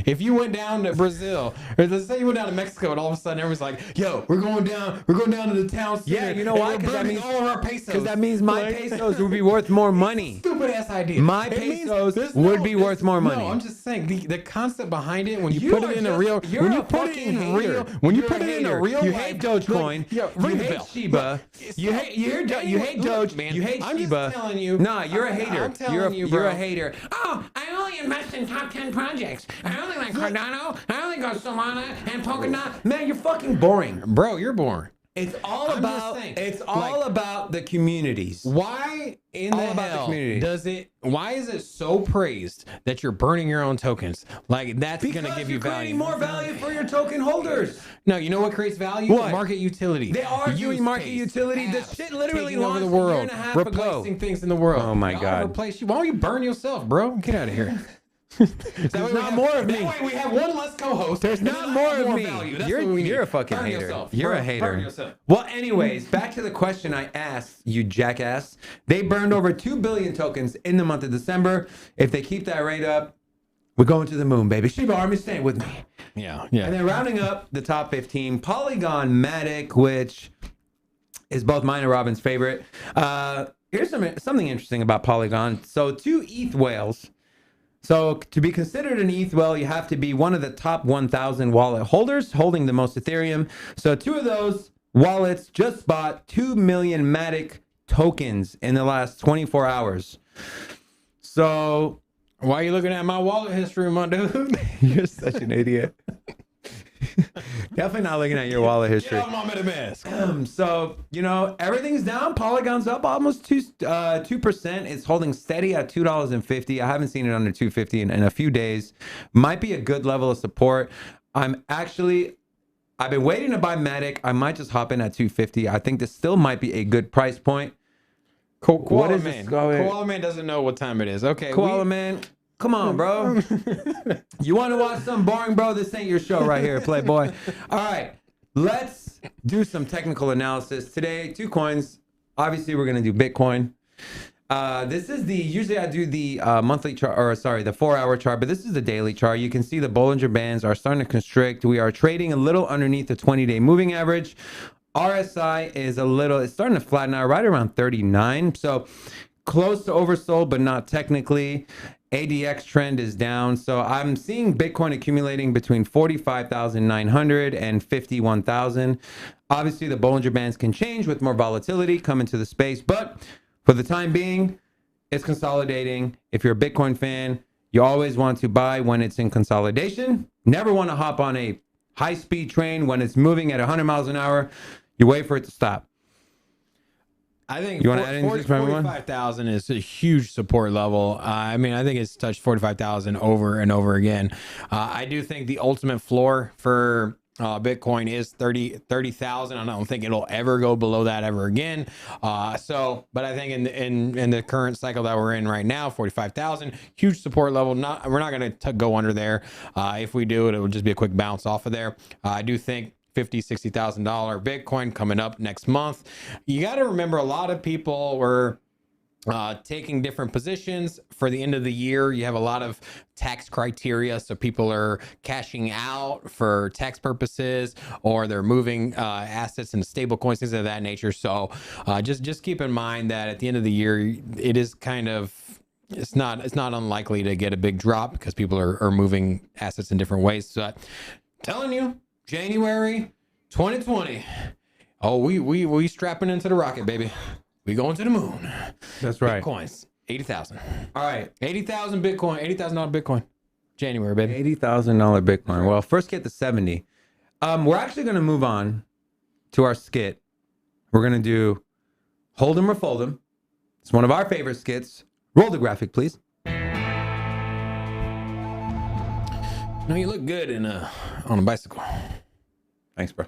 If you went down to Brazil, or let's say you went down to Mexico, and all of a sudden everyone's like, "Yo, we're going down to the town center." Yeah, you know why? Because that means all of our pesos. Because that means my pesos would be worth more money. Stupid ass idea. My pesos would be worth more money. No, I'm just saying the concept behind it when you put it in a real, when you put it in a real, you hate Dogecoin, you hate Shiba, you hate Doge, man. You hate I'm Shiba. just telling you. Nah, you're a hater. I'm telling you, bro. You're a hater. Oh, I only invest in top 10 projects. I only like Cardano. I only go Solana and Polygon. Man, you're fucking boring. Bro, you're boring. It's all I'm about just saying, it's all about the communities. Why in All the about the hell community. why is it so praised that you're burning your own tokens? Like, that's going to Because give you're you value. creating more value for your token holders. No, you know what creates value? What? Market utility. They are Use doing market case, utility. The apps, shit literally taking over launched the a year world, and a half replacing ago. things in the world. Oh my Y'all God. Replace you. Why don't you burn yourself, bro? Get out of here. There's not more of me. That way we have one less co-host. There's not more of me. Value. That's You're what we need. a fucking Burn hater. yourself, You're bro. a hater. Burn yourself. Well, anyways, back to the question I asked you, jackass. They burned over 2 billion tokens in the month of December. If they keep that rate up, we're going to the moon, baby. Shiba Army, stay with me. Yeah. And then rounding up the top 15, Polygon Matic, which is both mine and Robin's favorite. Here's something interesting about Polygon. So 2 ETH whales. So to be considered an ETH whale, you have to be one of the top 1,000 wallet holders holding the most Ethereum. So 2 of those wallets just bought 2 million Matic tokens in the last 24 hours. So Why are you looking at my wallet history, my dude? you're such an idiot. Definitely not looking at your wallet history. Get off my MetaMask. So, everything's down. Polygon's up almost 2%. It's holding steady at $2.50. I haven't seen it under $2.50 in a few days. Might be a good level of support. I've been waiting to buy Matic. I might just hop in at $2.50. I think this still might be a good price point. Koala is Man. this? Oh, wait. Koala Man doesn't know what time it is. Okay. Koala Man, come on, bro. You want to watch something boring, bro? This ain't your show right here, Playboy. All right, let's do some technical analysis today. 2 coins. Obviously, we're gonna do Bitcoin. This is usually I do the monthly chart, or sorry, the 4-hour chart, but this is the daily chart. You can see the Bollinger Bands are starting to constrict. We are trading a little underneath the 20-day moving average. RSI is it's starting to flatten out right around 39. So close to oversold, but not technically. ADX trend is down. So I'm seeing Bitcoin accumulating between 45,900 and 51,000. Obviously, the Bollinger Bands can change with more volatility come into the space, but for the time being, it's consolidating. If you're a Bitcoin fan, you always want to buy when it's in consolidation. Never want to hop on a high-speed train when it's moving at 100 miles an hour. You wait for it to stop. I think you want to add anything from everyone? 45,000 is a huge support level. I mean, I think it's touched 45,000 over and over again. I do think the ultimate floor for Bitcoin is 30,000. I don't think it'll ever go below that ever again. But I think in the current cycle that we're in right now, 45,000, huge support level. We're not going to go under there. If we do, it will just be a quick bounce off of there. I do think $50,000-$60,000 Bitcoin coming up next month. You got to remember, a lot of people were taking different positions for the end of the year. You have a lot of tax criteria, so people are cashing out for tax purposes, or they're moving assets into stablecoins, things of that nature. So just keep in mind that at the end of the year, it is kind of it's not unlikely to get a big drop because people are moving assets in different ways. So telling you, January 2020. Oh, we strapping into the rocket, baby. We going to the moon. That's right. Bitcoins, 80,000. All right. 80,000 Bitcoin, $80,000 Bitcoin. January, baby. $80,000 Bitcoin. Well, first get to 70. We're actually going to move on to our skit. We're going to do Hold 'em or Fold 'em. It's one of our favorite skits. Roll the graphic, please. No, you look good on a bicycle. Thanks, bro.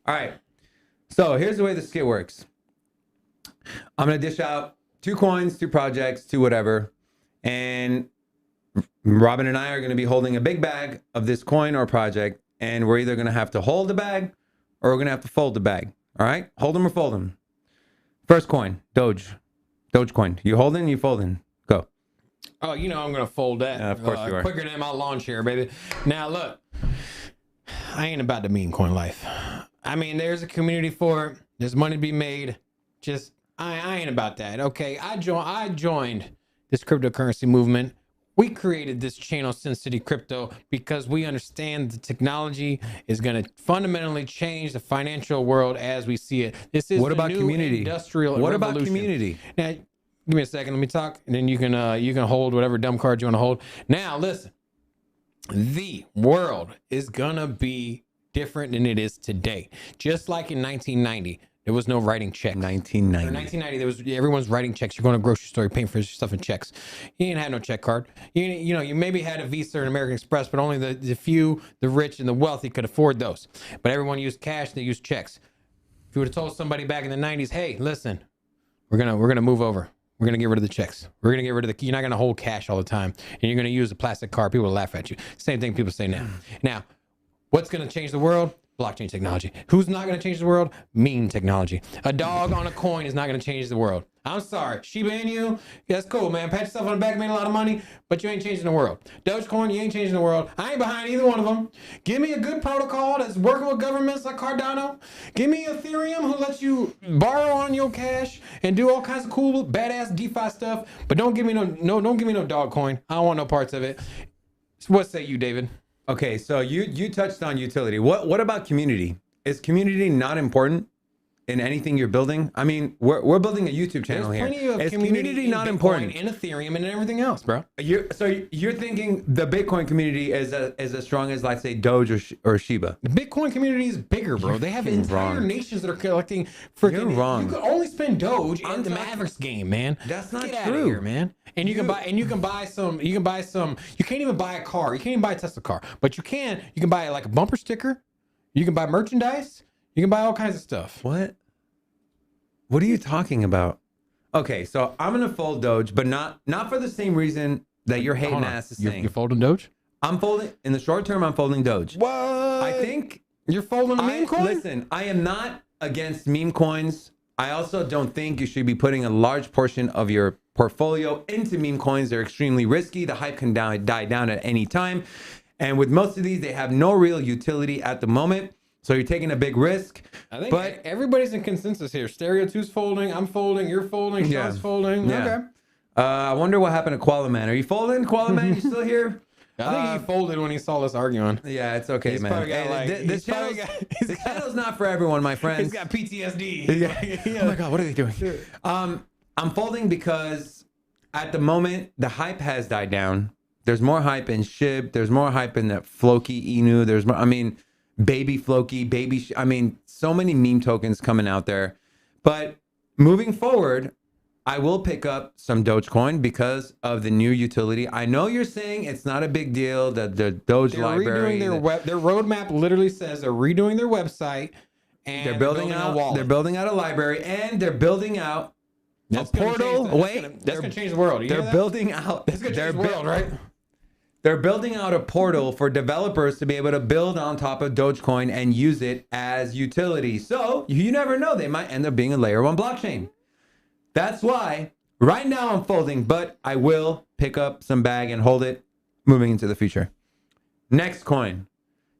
All right. So here's the way the skit works. I'm going to dish out 2 coins, 2 projects, 2 whatever. And Robin and I are going to be holding a big bag of this coin or project. And we're either going to have to hold the bag or we're going to have to fold the bag. All right? Hold them or fold them. First coin, Dogecoin. You holding, you folding. Go. Oh, you know I'm going to fold that. Of course you are. Quicker than my lawn chair, baby. Now, look. I ain't about the meme coin life. I mean, there's a community for it. There's money to be made. Just, I ain't about that. Okay, I joined this cryptocurrency movement. We created this channel, Sin City Crypto, because we understand the technology is going to fundamentally change the financial world as we see it. This is what about new community? Industrial what revolution. About community? Now, give me a second. Let me talk, and then you can hold whatever dumb card you want to hold. Now, listen. The world is gonna be different than it is today. Just like in 1990, there was no writing checks. 1990. In 1990, everyone's writing checks. You're going to a grocery store, you're paying for your stuff in checks. You didn't have no check card. You maybe had a Visa or an American Express, but only the few, the rich and the wealthy could afford those. But everyone used cash. They used checks. If you would have told somebody back in the 90s, hey, listen, we're gonna move over. We're going to get rid of the checks. We're going to get rid of you're not going to hold cash all the time. And you're going to use a plastic card. People will laugh at you. Same thing people say now. Now, what's going to change the world? Blockchain technology. Who's not going to change the world? Meme technology. A dog on a coin is not going to change the world. I'm sorry. Shiba Inu, that's cool, man. Pat yourself on the back, made a lot of money, but you ain't changing the world. Dogecoin, you ain't changing the world. I ain't behind either one of them. Give me a good protocol that's working with governments like Cardano. Give me Ethereum, who lets you borrow on your cash and do all kinds of cool, badass DeFi stuff. But don't give me don't give me no dog coin. I don't want no parts of it. What say you, David? Okay, so you touched on utility. What about community? Is community not important in anything you're building? I mean, we're building a YouTube channel There's here. Plenty of Is community not Bitcoin, important? in Ethereum and everything else, bro. You're thinking the Bitcoin community is as strong as, let's say, Doge or Shiba? The Bitcoin community is bigger, bro. They have entire nations that are collecting freaking. You're wrong. You can only spend Doge in the Mavericks game, man. That's not Get true. Out of here, man. And you can buy some. You can't even buy a car. You can't even buy a Tesla car, but you can buy like a bumper sticker. You can buy merchandise. You can buy all kinds of stuff. What are you talking about? Okay, so I'm gonna fold Doge, but not for the same reason that you're hating Hold on. ass is You're saying. folding Doge? I'm folding in the short term. I'm folding Doge. What? I think You're folding a meme coin? Listen, I am not against meme coins. I also don't think you should be putting a large portion of your portfolio into meme coins. They're extremely risky. The hype can die down at any time. And with most of these, they have no real utility at the moment. So you're taking a big risk. I think but everybody's in consensus here. Stereo 2's folding. I'm folding. You're folding. Yeah. Sean's folding. Yeah. Okay. I wonder what happened to Koala Man. Are you folding, Koala Man? You still here? I think he folded when he saw us arguing. Yeah, it's okay, He's man. probably got, like, This channel's not for everyone, my friends. He's got PTSD. Yeah. Oh my God, what are they doing? I'm folding because at the moment the hype has died down. There's more hype in SHIB. There's more hype in that Floki Inu. There's more. I mean, baby Floki, baby. I mean, so many meme tokens coming out there. But moving forward, I will pick up some Dogecoin because of the new utility. I know you're saying it's not a big deal that the Doge library. Redoing their roadmap literally says they're redoing their website and They're building out. They're building out a library and they're building out a portal. That's gonna change the world. They're building out. That's gonna change the world, right? They're building out a portal for developers to be able to build on top of Dogecoin and use it as utility. So you never know. They might end up being a layer 1 blockchain. That's why right now I'm folding, but I will pick up some bag and hold it moving into the future. Next coin.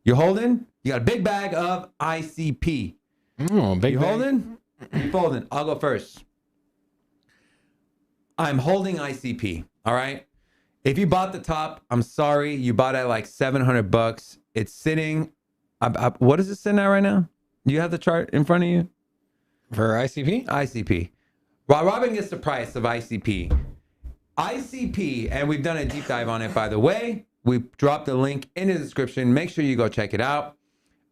You holding? You got a big bag of ICP. Oh, big You bag. holding? You folding? I'll go first. I'm holding ICP. All right. If you bought the top, I'm sorry. You bought at like $700. It's sitting. What is it sitting at right now? Do you have the chart in front of you? For ICP? ICP. While Robin gets the price of ICP. ICP, and we've done a deep dive on it, by the way. We've dropped the link in the description. Make sure you go check it out.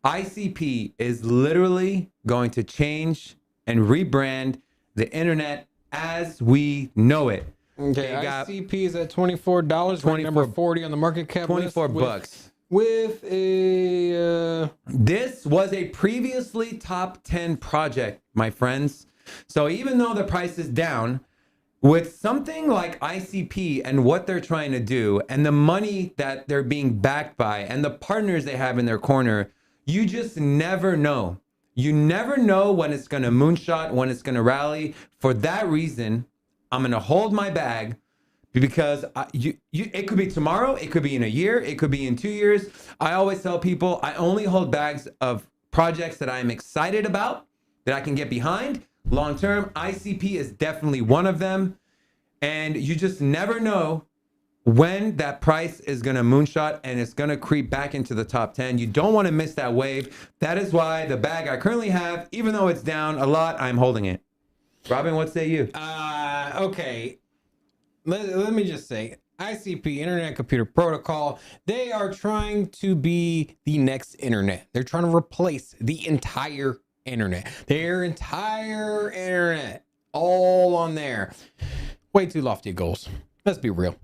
ICP is literally going to change and rebrand the internet as we know it. Okay, ICP is at $24. We're number 40 on the market cap. 24 bucks. With a This was a previously top 10 project, my friends. So even though the price is down, with something like ICP and what they're trying to do and the money that they're being backed by and the partners they have in their corner, you just never know. You never know when it's going to moonshot, when it's going to rally. For that reason, I'm going to hold my bag because it could be tomorrow, it could be in a year, it could be in 2 years. I always tell people I only hold bags of projects that I'm excited about, that I can get behind. Long term, ICP is definitely one of them. And you just never know when that price is going to moonshot and it's going to creep back into the top 10. You don't want to miss that wave. That is why the bag I currently have, even though it's down a lot, I'm holding it. Robin, what say you? okay. Let me just say, ICP, Internet Computer Protocol, they are trying to be the next internet. They're trying to replace the entire internet. Their entire internet, all on there. Way too lofty goals. Let's be real.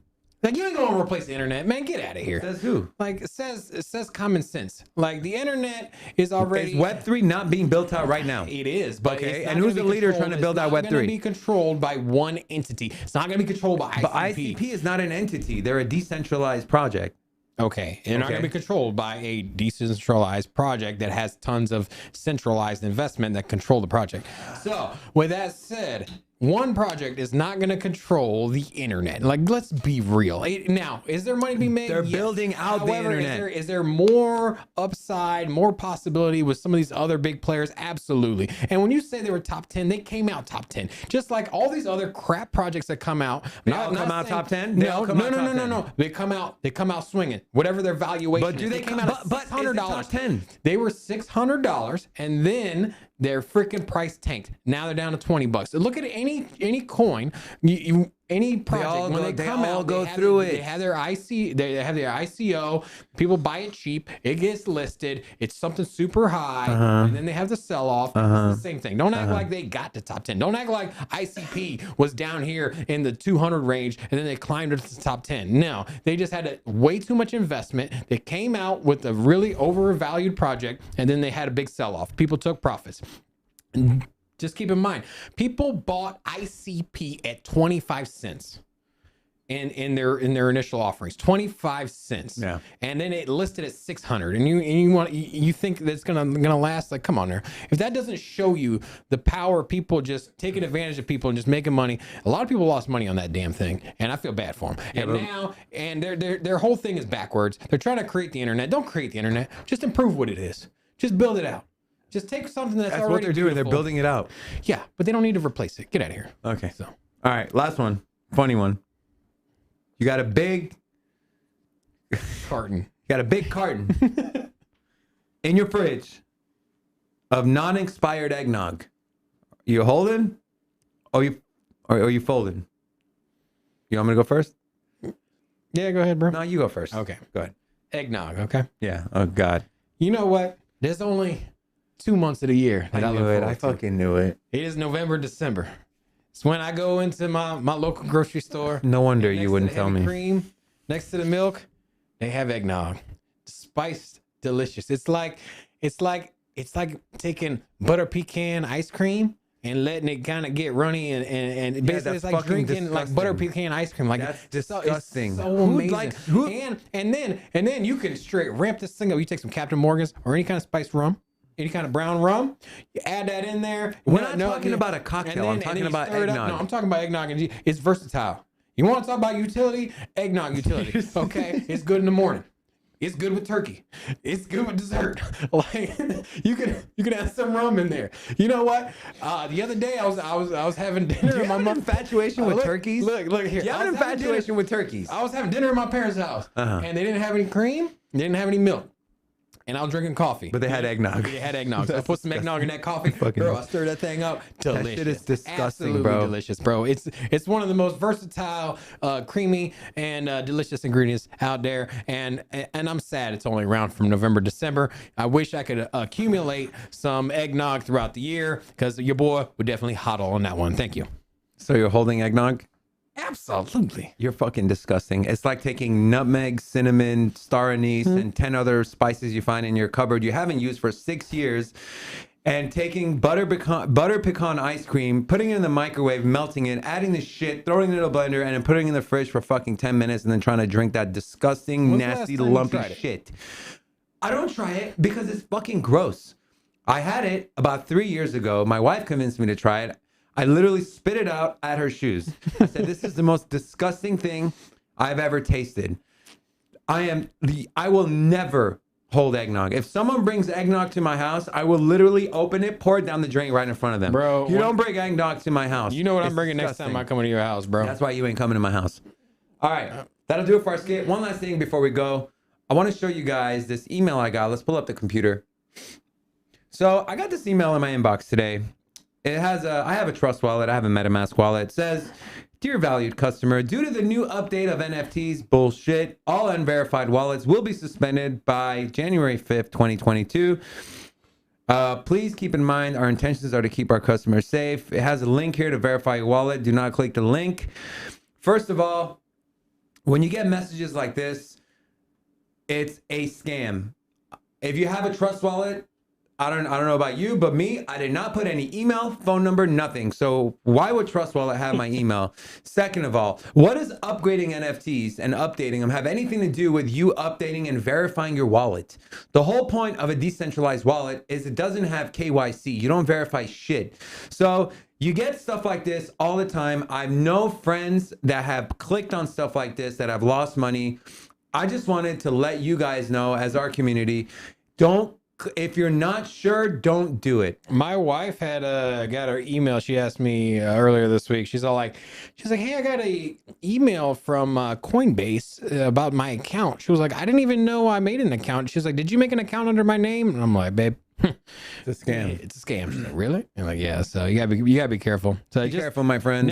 Like, you ain't gonna replace the internet, man. Get out of here. Says who? Like, it says common sense. Like, the internet is already. Is Web3 not being built out right now? It is, but Okay, it's not and who's gonna the be leader controlled- trying to build out It's not Web3? going to be controlled by one entity. It's not going to be controlled by ICP. But ICP is not an entity. They're a decentralized project. Okay, they're not going to be controlled by a decentralized project that has tons of centralized investment that control the project. So, with that said, one project is not going to control the internet. Like, let's be real. Now, is there money being made? They're Yes. building out the However, internet. Is there more upside, more possibility with some of these other big players? Absolutely. And when you say they were top 10, they came out top 10. Just like all these other crap projects that come out. They all come out top 10? They all come out top 10? No. They come out swinging. Whatever their valuation But do is. they came out at but $600. is it top 10? They were $600 and then their freaking price tanked. Now they're down to $20. So look at any coin, any project when they come out, go through it. They have their they have their ICO. People buy it cheap. It gets listed. It's something super high, and then they have the sell off. It's the same thing. Don't act like they got to top 10. Don't act like ICP was down here in the 200 range and then they climbed into the top 10. No, they just had way too much investment. They came out with a really overvalued project and then they had a big sell off. People took profits. Just keep in mind, people bought ICP at 25 cents in their initial offerings, 25 cents. Yeah. And then it listed at 600. And you think that's gonna last? Like, come on there. If that doesn't show you the power of people just taking advantage of people and just making money, a lot of people lost money on that damn thing, and I feel bad for them. And their whole thing is backwards. They're trying to create the internet. Don't create the internet. Just improve what it is. Just build it out. Just take something that's already what they're doing. They're beautiful. building it out. Yeah, but they don't need to replace it. Get out of here. Okay. So, All right. Last one. Funny one. You got a big carton. carton in your fridge of non-expired eggnog. You holding? Or you folding? You want me to go first? Yeah, go ahead, bro. No, you go first. Okay. Go ahead. Eggnog, okay? Yeah. Oh, God. You know what? There's only 2 months of the year that I knew look it. forward I to. fucking knew it. It is November, December. It's when I go into my local grocery store. No wonder Next you to wouldn't the tell heavy me. Cream, next to the milk, they have eggnog. Spiced, delicious. It's like taking butter pecan ice cream and letting it kind of get runny and basically that's it's like fucking drinking like butter pecan ice cream. Like That's it's disgusting. So amazing. And then you can straight ramp this thing up. You take some Captain Morgan's or any kind of spiced rum. Any kind of brown rum, you add that in there. We're not talking about a cocktail. I'm talking about eggnog. No, I'm talking about eggnog. And it's versatile. You want to talk about utility? Eggnog utility. Okay, it's good in the morning. It's good with turkey. It's good with dessert. Like you can add some rum in there. You know what? The other day I was having dinner. Do you have an infatuation with turkeys? Look here. Do you have an infatuation with turkeys? I was having dinner at my parents' house, and they didn't have any cream. They didn't have any milk. And I was drinking coffee. But they had eggnog. They had eggnog. So I put some eggnog in that coffee. Bro, I stir that thing up. Delicious. That shit is disgusting, Absolutely bro. delicious, bro. It's one of the most versatile, creamy, and delicious ingredients out there. And I'm sad it's only around from November, December. I wish I could accumulate some eggnog throughout the year because your boy would definitely hodl on that one. Thank you. So you're holding eggnog? Absolutely. You're fucking disgusting. It's like taking nutmeg, cinnamon, star anise, and 10 other spices you find in your cupboard you haven't used for 6 years, and taking butter pecan ice cream, putting it in the microwave, melting it, adding the shit, throwing it in a blender, and then putting it in the fridge for fucking 10 minutes, and then trying to drink that disgusting, When's the last nasty, time you lumpy tried it? shit. I don't try it because it's fucking gross. I had it about 3 years ago. My wife convinced me to try it. I literally spit it out at her shoes. I said, this is the most disgusting thing I've ever tasted. I will never hold eggnog. If someone brings eggnog to my house, I will literally open it, pour it down the drain right in front of them. Bro, you don't bring eggnog to my house. You know what It's I'm bringing next disgusting. time I come into your house, bro. That's why you ain't coming to my house. All right. That'll do it for our skit. One last thing before we go. I want to show you guys this email I got. Let's pull up the computer. So I got this email in my inbox today. It has I have a Trust wallet. I have a MetaMask wallet. It says, "Dear valued customer, due to the new update of NFTs bullshit, all unverified wallets will be suspended by January 5th, 2022. Please keep in mind our intentions are to keep our customers safe. It has a link here to verify your wallet. Do not click the link. First of all, when you get messages like this, it's a scam. If you have a Trust wallet, I don't know about you, but me, I did not put any email, phone number, nothing. So why would Trust Wallet have my email? Second of all, what does upgrading NFTs and updating them have anything to do with you updating and verifying your wallet? The whole point of a decentralized wallet is it doesn't have KYC. You don't verify shit. So you get stuff like this all the time. I know friends that have clicked on stuff like this that have lost money. I just wanted to let you guys know, as our community, if you're not sure, don't do it. My wife had got her email. She asked me earlier this week. She's like, hey, I got a email from Coinbase about my account. She was like, I didn't even know I made an account. She's like, did you make an account under my name? And I'm like, babe, it's a scam. It's a scam. She's like, really? And like, yeah. So you gotta be careful. So Be careful, my friends.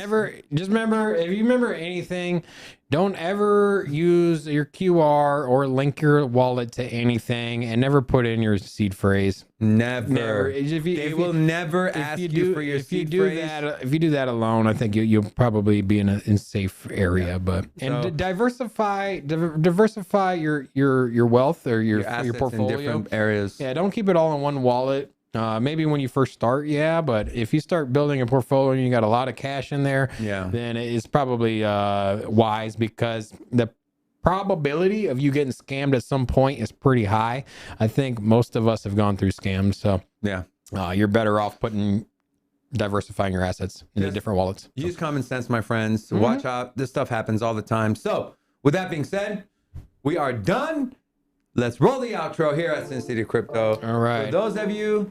Just remember, if you remember anything, don't ever use your QR or link your wallet to anything, and never put in your seed phrase. Never. They will never ask you for your seed phrase. If you do that alone, I think you'll probably be in a safe area. Yeah. But diversify your wealth or your assets portfolio in different areas. Yeah, don't keep it all in one wallet. Maybe when you first start, yeah, but if you start building a portfolio and you got a lot of cash in there, Yeah. then it's probably wise, because the probability of you getting scammed at some point is pretty high. I think most of us have gone through scams, so Yeah. you're better off diversifying your assets into different wallets. Use common sense, my friends. Watch out. This stuff happens all the time. So, with that being said, we are done. Let's roll the outro here at Sin City Crypto. All right. For those of you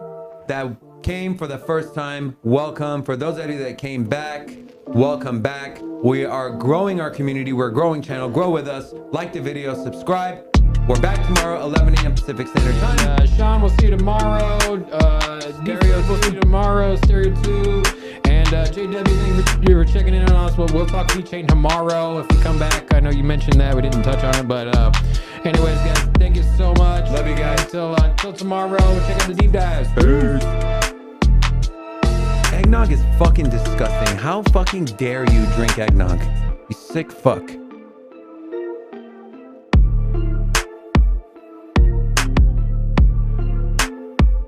that came for the first time, welcome. For those of you that came back, welcome back. We are growing our community. We're a growing channel. Grow with us. Like the video. Subscribe. We're back tomorrow, 11 a.m. Pacific Standard Time. Sean, we'll see you tomorrow. Dario, we'll see you tomorrow. Stereo 2. And JW, thank you for checking in on us. We'll talk VeChain tomorrow if we come back. I know you mentioned that. We didn't touch on it. But anyways, guys, thank you so much. Love you guys. Until tomorrow, check out the deep dives. Peace. Eggnog is fucking disgusting. How fucking dare you drink eggnog? You sick fuck.